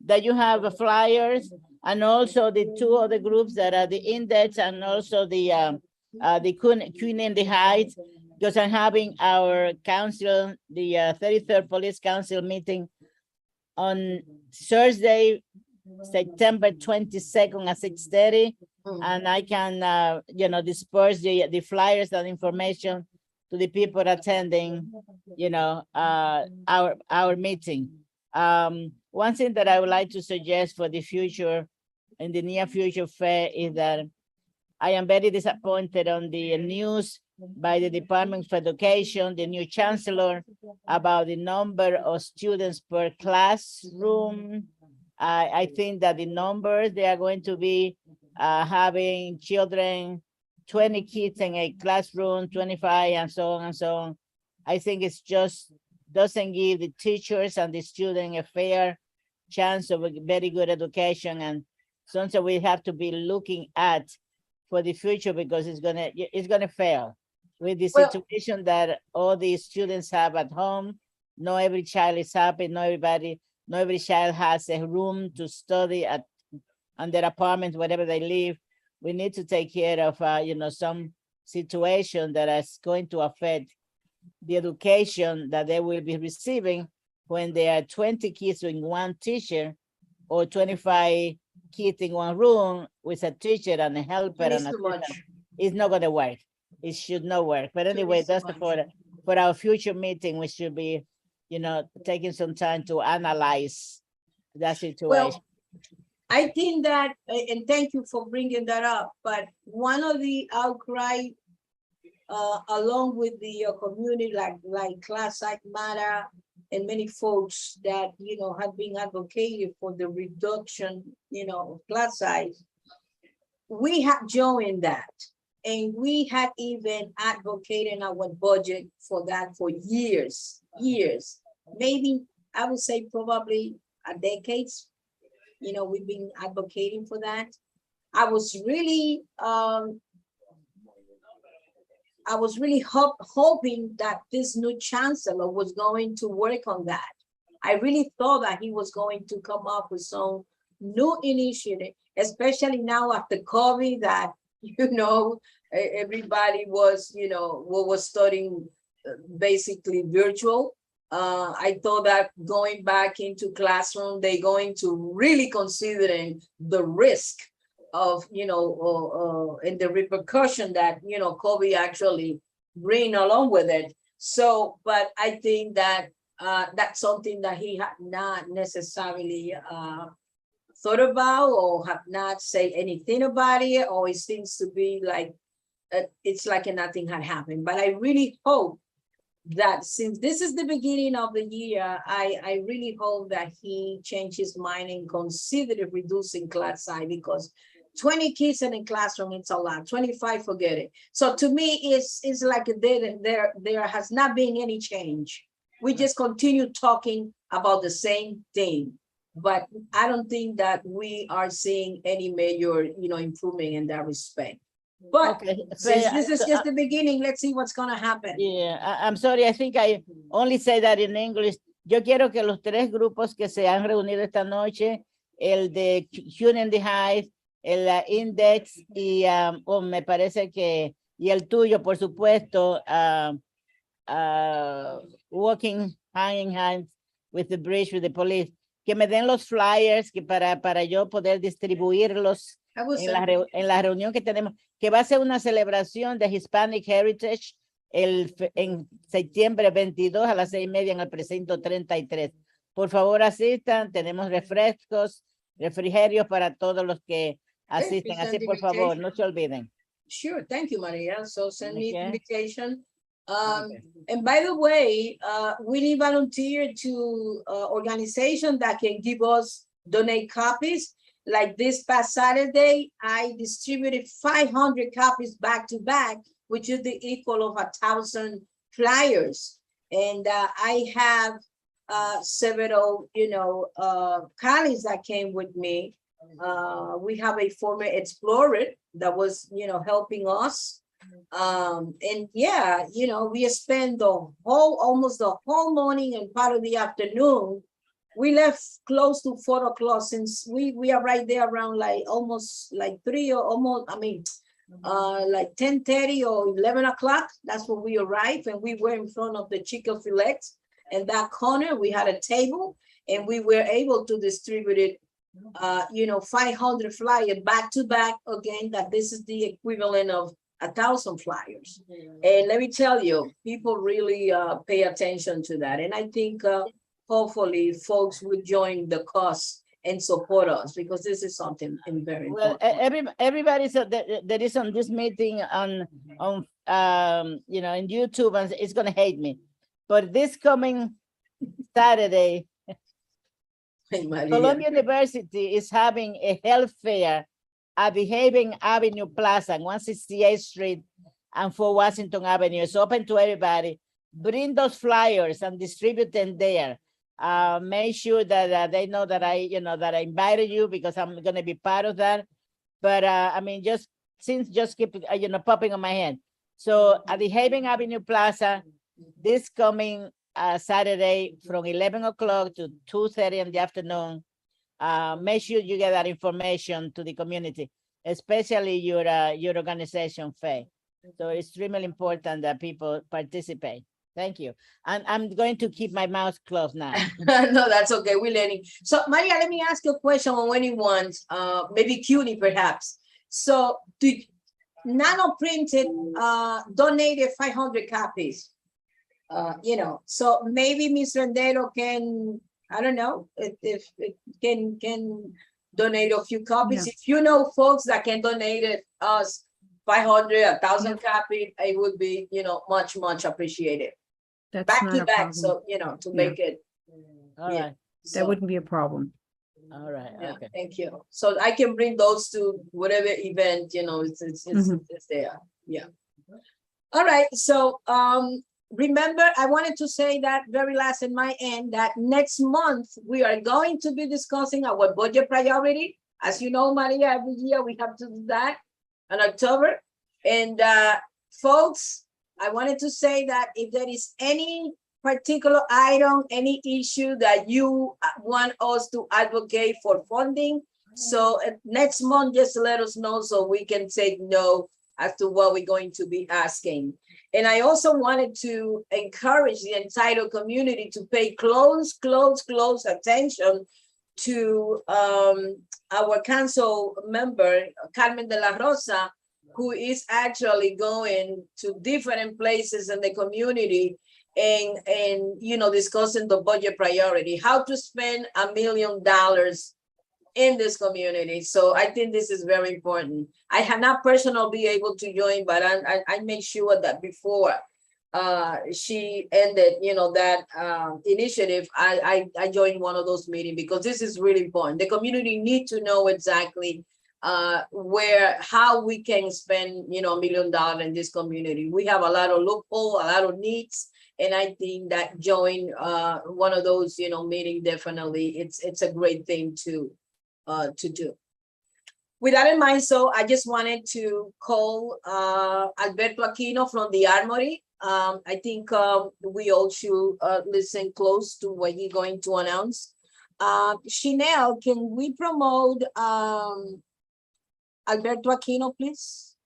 [SPEAKER 6] that you have flyers, and also the two other groups that are the Index, and also the Queen in the Heights, because I'm having our council, the 33rd Police Council meeting on Thursday, September 22nd at 6:30. And I can, you know, disperse the flyers and information to the people attending, you know, our meeting. One thing that I would like to suggest for the future, in the near future, fair, is that I am very disappointed on the news by the Department of Education, the new chancellor, about the number of students per classroom. I think that the numbers, they are going to be having children, 20 kids in a classroom, 25 and so on and so on. I think it's just doesn't give the teachers and the student a fair chance of a very good education, and something we have to be looking at for the future, because it's gonna fail with the
[SPEAKER 1] Well-
[SPEAKER 6] situation that all the students have at home. Not every child is happy, not every child has a room to study at on their apartments, wherever they live. We need to take care of, you know, some situation that is going to affect the education that they will be receiving when there are 20 kids in one teacher or 25 kids in one room with a teacher and a helper
[SPEAKER 1] It
[SPEAKER 6] and
[SPEAKER 1] is
[SPEAKER 6] a
[SPEAKER 1] too much.
[SPEAKER 6] assistant. It's not gonna work. It should not work. But anyway,
[SPEAKER 1] is too
[SPEAKER 6] that's
[SPEAKER 1] much.
[SPEAKER 6] for our future meeting, we should be, you know, taking some time to analyze that situation.
[SPEAKER 1] Well, I think that, and thank you for bringing that up, but one of the outcry along with the community, like Class Act Matter and many folks that, you know, have been advocating for the reduction, you know, of class size, we have joined that. And we had even advocated our budget for that for years, maybe I would say probably a decades. You know, we've been advocating for that. I was really hoping that this new chancellor was going to work on that. I really thought that he was going to come up with some new initiative, especially now after COVID, that, you know, everybody was, you know, was studying basically virtual. I thought that going back into classroom, they're going to really considering the risk of, you know, and the repercussion that, you know, COVID actually bring along with it. So, but I think that that's something that he had not necessarily thought about or have not said anything about it, or it seems to be like, it's like nothing had happened. But I really hope that since this is the beginning of the year, I really hope that he changed his mind and consider reducing class size, because 20 kids in a classroom, it's a lot. 25, forget it. So to me, it's like there has not been any change. We just continue talking about the same thing, but I don't think that we are seeing any major, you know, improvement in that respect. But
[SPEAKER 6] Okay,
[SPEAKER 1] since
[SPEAKER 6] Faye,
[SPEAKER 1] this is
[SPEAKER 6] so,
[SPEAKER 1] just the beginning, let's see what's gonna happen.
[SPEAKER 6] yeah, I'm sorry, I think I only say that in English. Yo quiero que los tres grupos que se han reunido esta noche, el de CUNY in the Heights, el Index y me parece que, y el tuyo, por supuesto, working hand in hand with the bridge, with the police, que me den los flyers que para yo poder distribuirlos
[SPEAKER 1] I will
[SPEAKER 6] en
[SPEAKER 1] send-
[SPEAKER 6] la reunión que tenemos, que va a ser una celebración de Hispanic Heritage en septiembre 22 a las 6:30 en el precinto 33. Por favor, asistan, tenemos refrescos, refrigerios para todos los que asisten. Así, por favor, no se olviden.
[SPEAKER 1] Sure, thank you, Maria. So send me
[SPEAKER 6] Okay.
[SPEAKER 1] invitation.
[SPEAKER 6] Okay.
[SPEAKER 1] And by the way, we need volunteer to organization that can give us donate copies. Like this past Saturday, I distributed 500 copies back to back, which is the equal of 1,000 flyers. And I have several, you know, colleagues that came with me. We have a former explorer that was, you know, helping us. And yeah, you know, we spent almost the whole morning and part of the afternoon. We left close to 4 o'clock, since we are right there around like almost like 3 or almost, I mean, like 10:30 or 11 o'clock. That's when we arrived, and we were in front of the chicken fillet. In that corner, we had a table, and we were able to distribute it, 500 flyers back to back again, that this is the equivalent of 1,000 flyers. And let me tell you, people really pay attention to that. And I think hopefully folks will join the cause and support us, because this is something very
[SPEAKER 6] Well,
[SPEAKER 1] important.
[SPEAKER 6] everybody that is on this meeting on in YouTube, and it's gonna hate me, but this coming Saturday,
[SPEAKER 1] Hey, Maria.
[SPEAKER 6] Columbia University is having a health fair at the Haven Avenue Plaza, 168th Street and 4 Washington Avenue. It's open to everybody. Bring those flyers and distribute them there. Make sure that they know that I invited you, because I'm gonna be part of that. But I mean, just keep popping on my head. So at the Haven Avenue Plaza, this coming Saturday from 11 o'clock to 2:30 in the afternoon. Make sure you get that information to the community, especially your organization, Faye. So it's extremely important that people participate. Thank you. And I'm going to keep my mouth closed now.
[SPEAKER 1] No, that's okay. We're learning. So Maria, let me ask you a question on anyone's, maybe CUNY perhaps. So Nano Printed donated 500 copies. So maybe Ms. Rendero can, I don't know, if it can donate a few copies.
[SPEAKER 4] Yeah.
[SPEAKER 1] If you know folks that can donate us 500, 1,000 copies, it would be, much appreciated.
[SPEAKER 4] That's
[SPEAKER 1] Back
[SPEAKER 4] not
[SPEAKER 1] to
[SPEAKER 4] a
[SPEAKER 1] back,
[SPEAKER 4] problem.
[SPEAKER 1] so, to make it.
[SPEAKER 6] All
[SPEAKER 1] Yeah.
[SPEAKER 6] right.
[SPEAKER 1] So,
[SPEAKER 4] That wouldn't be a problem.
[SPEAKER 6] All right.
[SPEAKER 1] yeah,
[SPEAKER 6] Okay.
[SPEAKER 1] thank you. So I can bring those to whatever event, it's there. Yeah. All right. So remember, I wanted to say that very last in my end, that next month we are going to be discussing our budget priority. As you know, Maria, every year we have to do that in October. And folks, I wanted to say that if there is any particular item, any issue that you want us to advocate for funding, so next month, just let us know so we can take note as to what we're going to be asking. And I also wanted to encourage the entire community to pay close attention to our council member, Carmen de la Rosa, who is actually going to different places in the community and discussing the budget priority, how to spend $1 million in this community. So I think this is very important. I have not personally be able to join, but I make sure that before she ended, that initiative, I joined one of those meetings, because this is really important. The community need to know exactly how we can spend, $1 million in this community. We have a lot of loophole, a lot of needs. And I think that join one of those, meeting, definitely, it's a great thing to do. With that in mind, so I just wanted to call Alberto Aquino from the Armory. I think we all should listen close to what he's going to announce. Chanel, can we promote Alberto Aquino, please?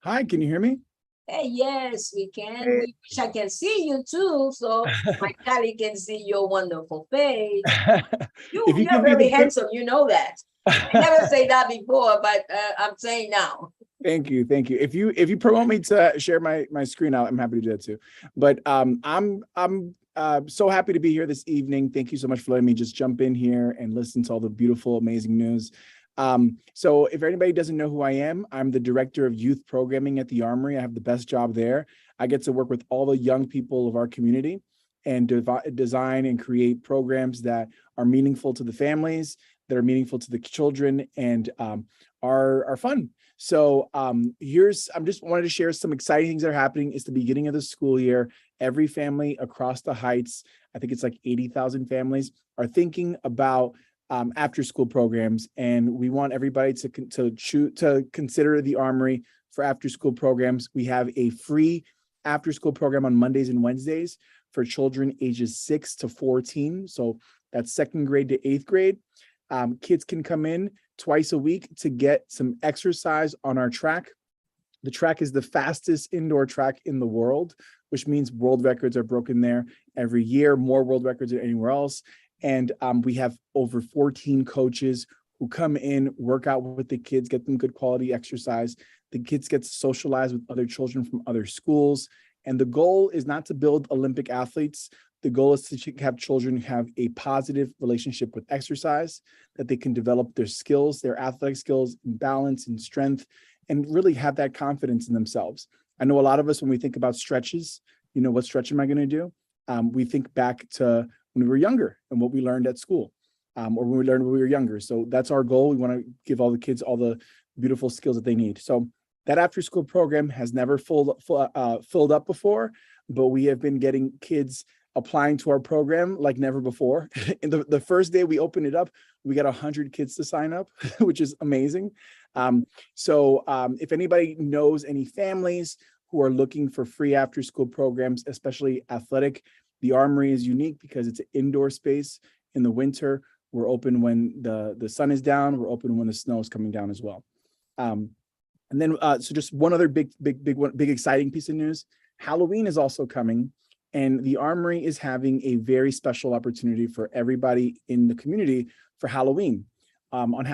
[SPEAKER 8] Hi, can you hear me?
[SPEAKER 1] Hey, yes, we can.
[SPEAKER 8] Hey.
[SPEAKER 1] We wish I can see you too, so my colleague can see your wonderful face.
[SPEAKER 8] If you
[SPEAKER 1] You're
[SPEAKER 8] give me
[SPEAKER 1] very
[SPEAKER 8] the-
[SPEAKER 1] handsome, you know that. I never say that before, but I'm saying now.
[SPEAKER 8] Thank you. If you promote me to share my screen, I'm happy to do that too. But I'm so happy to be here this evening. Thank you so much for letting me just jump in here and listen to all the beautiful, amazing news. So if anybody doesn't know who I am, I'm the director of youth programming at the Armory. I have the best job there. I get to work with all the young people of our community and design and create programs that are meaningful to the families, that are meaningful to the children, and are fun. So I'm just wanted to share some exciting things that are happening. It's the beginning of the school year. Every family across the Heights, I think it's like 80,000 families, are thinking about after school programs, and we want everybody to consider the Armory for after school programs. We have a free after school program on Mondays and Wednesdays for children ages 6 to 14. So that's 2nd grade to 8th grade. Kids can come in twice a week to get some exercise on our track. The track is the fastest indoor track in the world, which means world records are broken there every year, more world records than anywhere else. And we have over 14 coaches who come in, work out with the kids, get them good quality exercise. The kids get to socialize with other children from other schools. And the goal is not to build Olympic athletes. The goal is to have children have a positive relationship with exercise, that they can develop their skills, their athletic skills, and balance and strength, and really have that confidence in themselves. I know a lot of us, when we think about stretches, you know, what stretch am I going to do? We think back to when we were younger and what we learned at school, or when we learned when we were younger. So that's our goal. We want to give all the kids all the beautiful skills that they need. So that after school program has never filled up before, but we have been getting kids applying to our program like never before. In the first day we opened it up, we got 100 kids to sign up, which is amazing. So if anybody knows any families who are looking for free after school programs, especially athletic, the Armory is unique because it's an indoor space. In the winter, we're open when the sun is down. We're open when the snow is coming down as well. And then, so just one other big exciting piece of news. Halloween is also coming, and the Armory is having a very special opportunity for everybody in the community for Halloween. On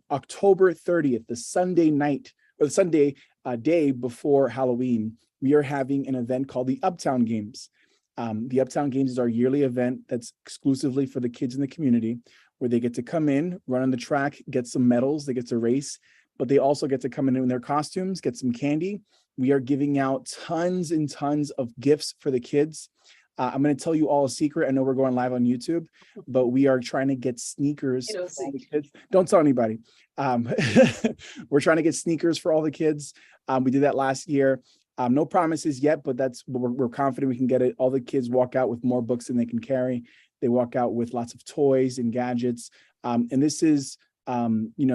[SPEAKER 8] October 30th, the Sunday night, or the Sunday day before Halloween, we are having an event called the Uptown Games. The Uptown Games is our yearly event that's exclusively for the kids in the community, where they get to come in, run on the track, get some medals, they get to race, but they also get to come in their costumes, get some candy. We are giving out tons and tons of gifts for the kids. I'm going to tell you all a secret. I know we're going live on YouTube, but we are trying to get sneakers for all the kids. Don't tell anybody. We're trying to get sneakers for all the kids. We did that last year. No promises yet, but we're confident we can get it. All the kids walk out with more books than they can carry. They walk out with lots of toys and gadgets. And this is,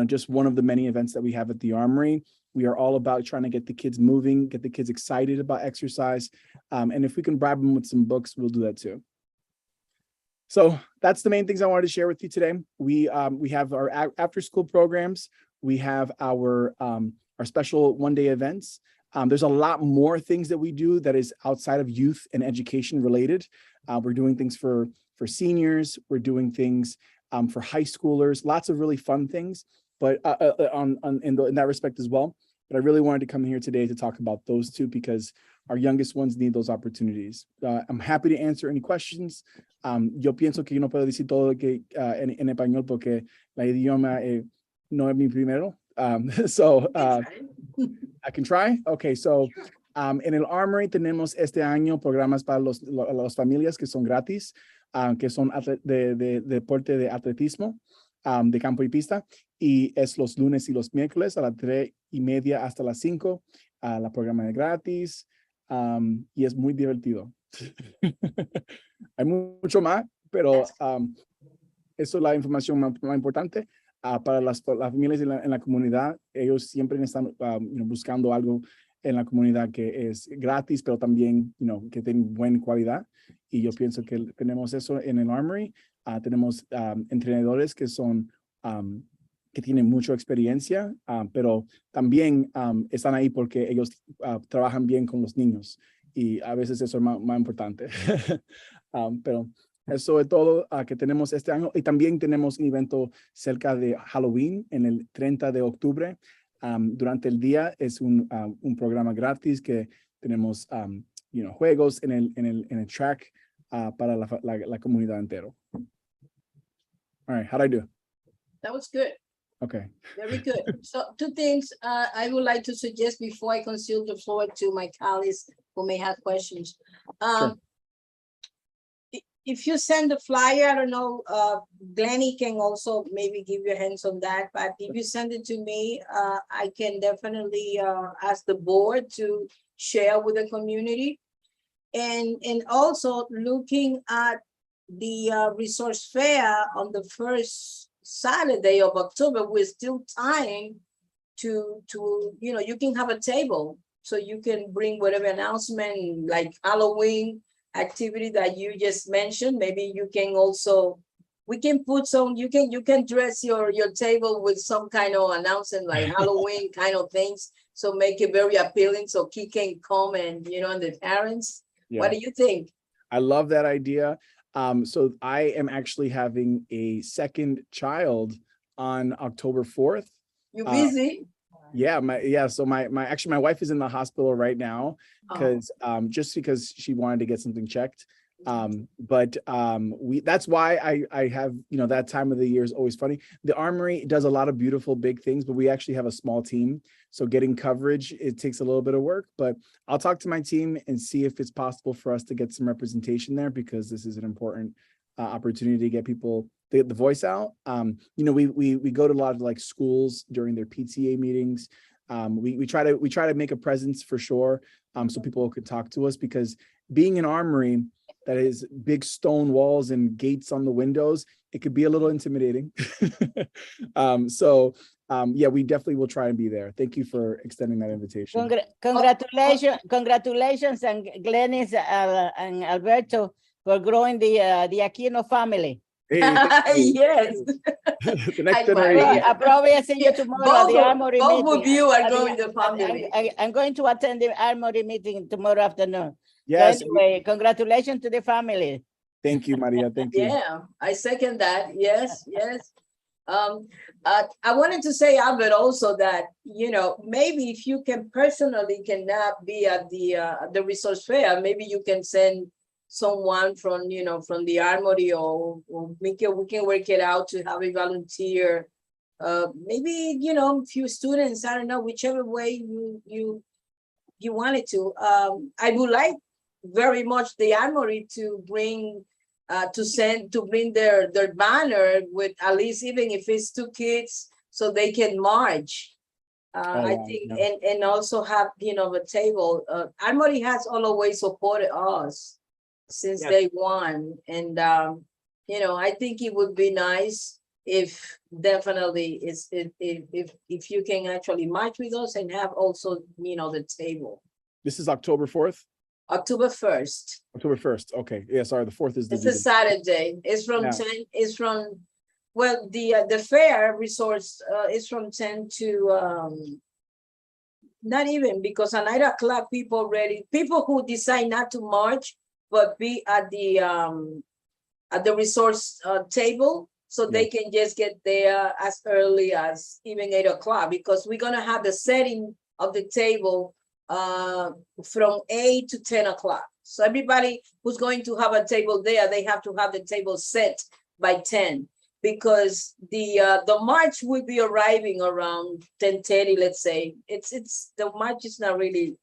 [SPEAKER 8] just one of the many events that we have at the Armory. We are all about trying to get the kids moving, get the kids excited about exercise. And if we can bribe them with some books, we'll do that too. So that's the main things I wanted to share with you today. We have our after school programs. We have our special one-day events. There's a lot more things that we do that is outside of youth and education related. We're doing things for seniors. We're doing things for high schoolers, lots of really fun things, but in that respect as well. But I really wanted to come here today to talk about those two because our youngest ones need those opportunities. I'm happy to answer any questions. Yo pienso que yo no puedo decir todo lo que en español porque la idioma no es mi primero. So I can try. Okay, so en el Armory tenemos este año programas para las familias que son gratis, que son de deporte de atletismo, de campo y pista, y es los lunes y los miércoles a las 3:30 hasta las 5. La programa es gratis y es muy divertido. Hay mucho más, pero eso es la información más importante. Para las familias en la comunidad, ellos siempre están buscando algo en la comunidad que es gratis, pero también que tenga buena calidad. Y yo pienso que tenemos eso en el Armory. Tenemos entrenadores que son que tienen mucha experiencia, pero también están ahí porque ellos trabajan bien con los niños. Y a veces eso es más importante. Pero eso es todo que tenemos este año. Y también tenemos un evento cerca de Halloween en el 30 de octubre. Durante el día es un programa gratis que tenemos juegos en el track para la comunidad entera. All right, how'd I do?
[SPEAKER 1] That was good.
[SPEAKER 8] Okay.
[SPEAKER 1] Very good. So 2 things I would like to suggest before I concede the floor to my colleagues who may have questions.
[SPEAKER 8] Sure.
[SPEAKER 1] If you send the flyer, I don't know, Glenny can also maybe give your hands on that, but if you send it to me, I can definitely ask the board to share with the community. And also looking at the resource fair on the first Saturday of October, we're still time to you can have a table so you can bring whatever announcement like Halloween activity that you just mentioned. Maybe you can also, we can put some, you can dress your table with some kind of announcement like Halloween kind of things So make it very appealing so he can come and, and the parents.
[SPEAKER 8] Yeah.
[SPEAKER 1] What do you think?
[SPEAKER 8] I love that idea. So I am actually having a second child on October 4th.
[SPEAKER 1] You busy?
[SPEAKER 8] So my wife is in the hospital right now
[SPEAKER 1] Oh.
[SPEAKER 8] because just because she wanted to get something checked. That's why I have, that time of the year is always funny. The Armory does a lot of beautiful big things, but we actually have a small team. So getting coverage, it takes a little bit of work, but I'll talk to my team and see if it's possible for us to get some representation there, because this is an important opportunity to get people the voice out. We go to a lot of like schools during their PTA meetings. We try to make a presence for sure, so people could talk to us, because being an Armory that is big stone walls and gates on the windows, it could be a little intimidating. We definitely will try and be there. Thank you for extending that invitation.
[SPEAKER 6] Congratulations, and Glenis and Alberto for growing the Aquino family.
[SPEAKER 8] Hey,
[SPEAKER 1] Yes.
[SPEAKER 8] the next
[SPEAKER 1] Hi,
[SPEAKER 8] generation.
[SPEAKER 1] Maria.
[SPEAKER 6] I'll probably see you tomorrow at the Armory meeting.
[SPEAKER 1] Both of you are going to family.
[SPEAKER 6] I'm going to attend the Armory meeting tomorrow afternoon.
[SPEAKER 8] Yes.
[SPEAKER 6] So anyway, congratulations to the family.
[SPEAKER 8] Thank you, Maria. Thank you.
[SPEAKER 1] Yeah, I second that. Yes. I wanted to say, Albert, also that, maybe if you cannot be at the resource fair, maybe you can send someone from the Armory, or we can work it out to have a volunteer. Maybe, few students, I don't know, whichever way you wanted to. I would like very much the Armory to bring bring their banner with at least, even if it's 2 kids, so they can march. I think, and also have, a table. Armory has always supported us since day one. And, I think it would be nice if if you can actually march with us and have also, the table.
[SPEAKER 8] This is October 4th?
[SPEAKER 1] October 1st.
[SPEAKER 8] October 1st. Okay. Yeah, sorry. The 4th is the
[SPEAKER 1] It's a Saturday. It's from 10, the fair resource is from 10 to, not even, because at 9 o'clock, people who decide not to march, but be at the resource table, so they can just get there as early as even 8 o'clock, because we're gonna have the setting of the table from 8 to 10 o'clock. So everybody who's going to have a table there, they have to have the table set by 10, because the march will be arriving around 10:30, let's say. The march is not really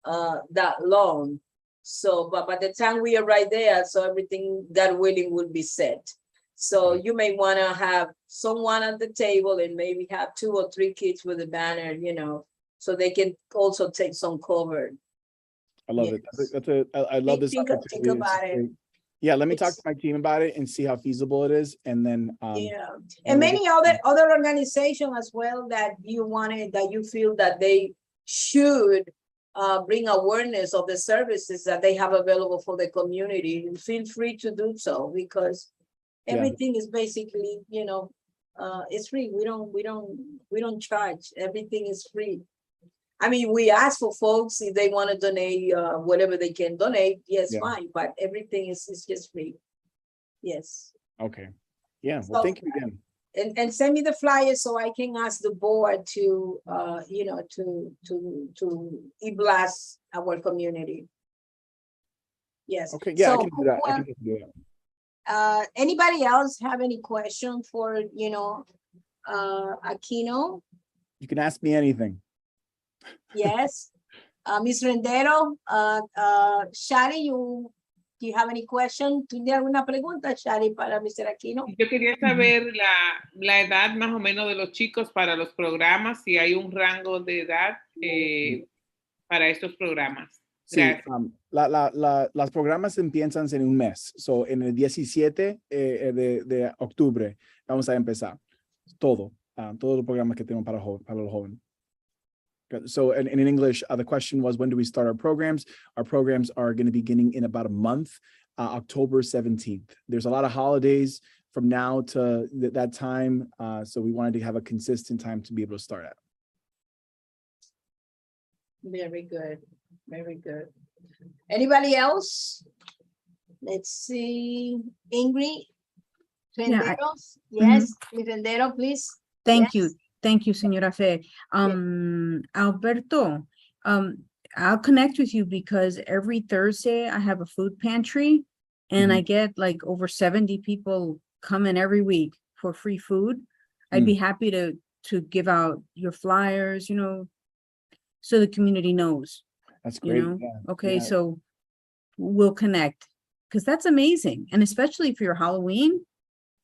[SPEAKER 1] that long. So, but by the time we arrive there, so everything, God willing, will be set. So you may want to have someone at the table and maybe have 2 or 3 kids with a banner, so they can also take some cover.
[SPEAKER 8] I love it. I love this
[SPEAKER 1] Think
[SPEAKER 8] opportunity.
[SPEAKER 1] about it.
[SPEAKER 8] Yeah, let me talk to my team about it and see how feasible it is, and then
[SPEAKER 1] and many other organizations as well that you feel that they should bring awareness of the services that they have available for the community. Feel free to do so, because everything is basically, it's free. We don't charge. Everything is free. I mean, we ask for folks if they want to donate whatever they can donate. Yes, fine, but everything is just free. Yes.
[SPEAKER 8] Okay. Yeah. Well, thank you again.
[SPEAKER 1] And send me the flyer so I can ask the board to e-blast our community. Yes.
[SPEAKER 8] Okay. Yeah,
[SPEAKER 1] So,
[SPEAKER 8] I can do that. I can do that.
[SPEAKER 1] Anybody else have any question for Aquino?
[SPEAKER 8] You can ask me anything.
[SPEAKER 1] Yes. Ms. Rendero, Shari, do you have any question? ¿Tiene alguna pregunta, Shari, para Mr. Aquino?
[SPEAKER 5] Yo quería saber la edad más o menos de los chicos para los programas, si hay un rango de edad para estos programas.
[SPEAKER 8] Sí, las programas empiezan en un mes. So, en el 17 de octubre vamos a empezar todos los programas que tenemos para los jóvenes. So in English, the question was, when do we start our programs? Our programs are going to be beginning in about a month, October 17th. There's a lot of holidays from now to that time. So we wanted to have a consistent time to be able to start at.
[SPEAKER 1] Very good, very good. Anybody else? Let's see, Ingrid.
[SPEAKER 4] Yeah, I-
[SPEAKER 1] Renderos, yes, Ms. Rendero, please.
[SPEAKER 4] Thank you.
[SPEAKER 1] Yes.
[SPEAKER 4] Thank you, Señora Fe. Alberto, I'll connect with you because every Thursday I have a food pantry and I get like over 70 people coming every week for free food. I'd be happy to give out your flyers, you know, so the community knows,
[SPEAKER 8] That's
[SPEAKER 4] you
[SPEAKER 8] great.
[SPEAKER 4] know?
[SPEAKER 8] Yeah,
[SPEAKER 4] Okay,
[SPEAKER 8] yeah.
[SPEAKER 4] so we'll connect because that's amazing. And especially for your Halloween,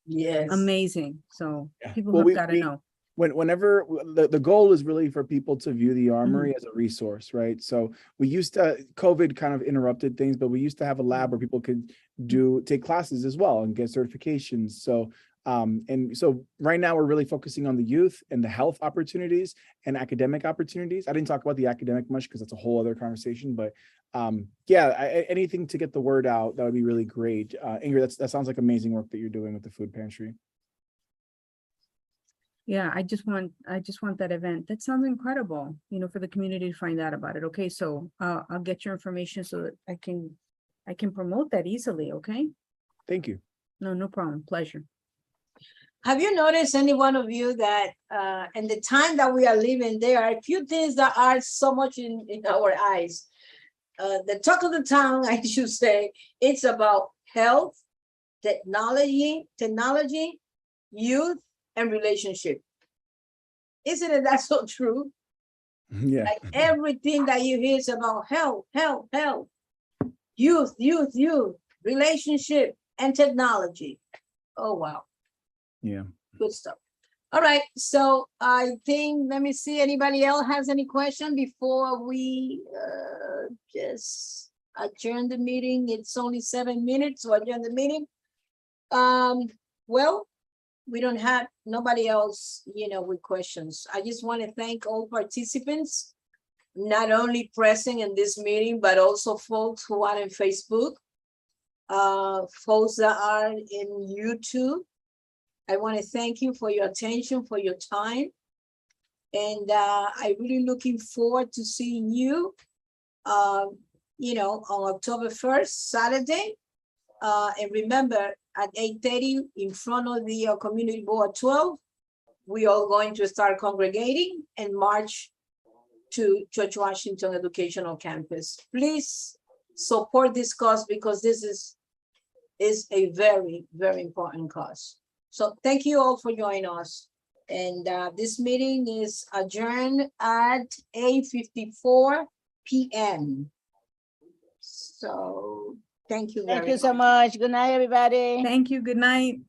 [SPEAKER 1] Yes.
[SPEAKER 4] amazing. So
[SPEAKER 8] Yeah.
[SPEAKER 4] people
[SPEAKER 8] Well,
[SPEAKER 4] have got to know.
[SPEAKER 8] Whenever the goal is really for people to view the
[SPEAKER 4] Mm-hmm.
[SPEAKER 8] armory as a resource, right? So we used to, COVID kind of interrupted things, but we used to have a lab where people could take classes as well and get certifications. So and so right now we're really focusing on the youth and the health opportunities and academic opportunities. I didn't talk about the academic much because that's a whole other conversation, but yeah, anything to get the word out, that would be really great. Ingrid, that sounds like amazing work that you're doing with the food pantry.
[SPEAKER 4] Yeah, I just want that event. That sounds incredible, you know, for the community to find out about it. Okay, so I'll get your information so that I can promote that easily, okay?
[SPEAKER 8] Thank you.
[SPEAKER 4] No problem. Pleasure.
[SPEAKER 1] Have you noticed, any one of you, that in the time that we are living, there are a few things that are so much in our eyes. The talk of the town, I should say, it's about health, technology, youth, and relationship. Isn't it that so true?
[SPEAKER 8] Yeah.
[SPEAKER 1] Like everything that you hear is about health, youth, relationship, and technology. Oh, wow.
[SPEAKER 8] Yeah.
[SPEAKER 1] Good stuff. All right, so I think, let me see, anybody else has any question before we just adjourn the meeting? It's only 7 minutes to adjourn the meeting. Well, we don't have nobody else, you know, with questions. I just want to thank all participants, not only present in this meeting, but also folks who are on Facebook, folks that are in YouTube. I want to thank you for your attention, for your time. And I'm really looking forward to seeing you, you know, on October 1st, Saturday. And remember, at 8:30 in front of the Community Board 12, we are going to start congregating and march to George Washington Educational Campus. Please support this cause because this is a very, very important cause. So thank you all for joining us. And this meeting is adjourned at 8:54 p.m. So thank you very much.
[SPEAKER 6] Thank you so much. Good night, everybody.
[SPEAKER 4] Thank you. Good night.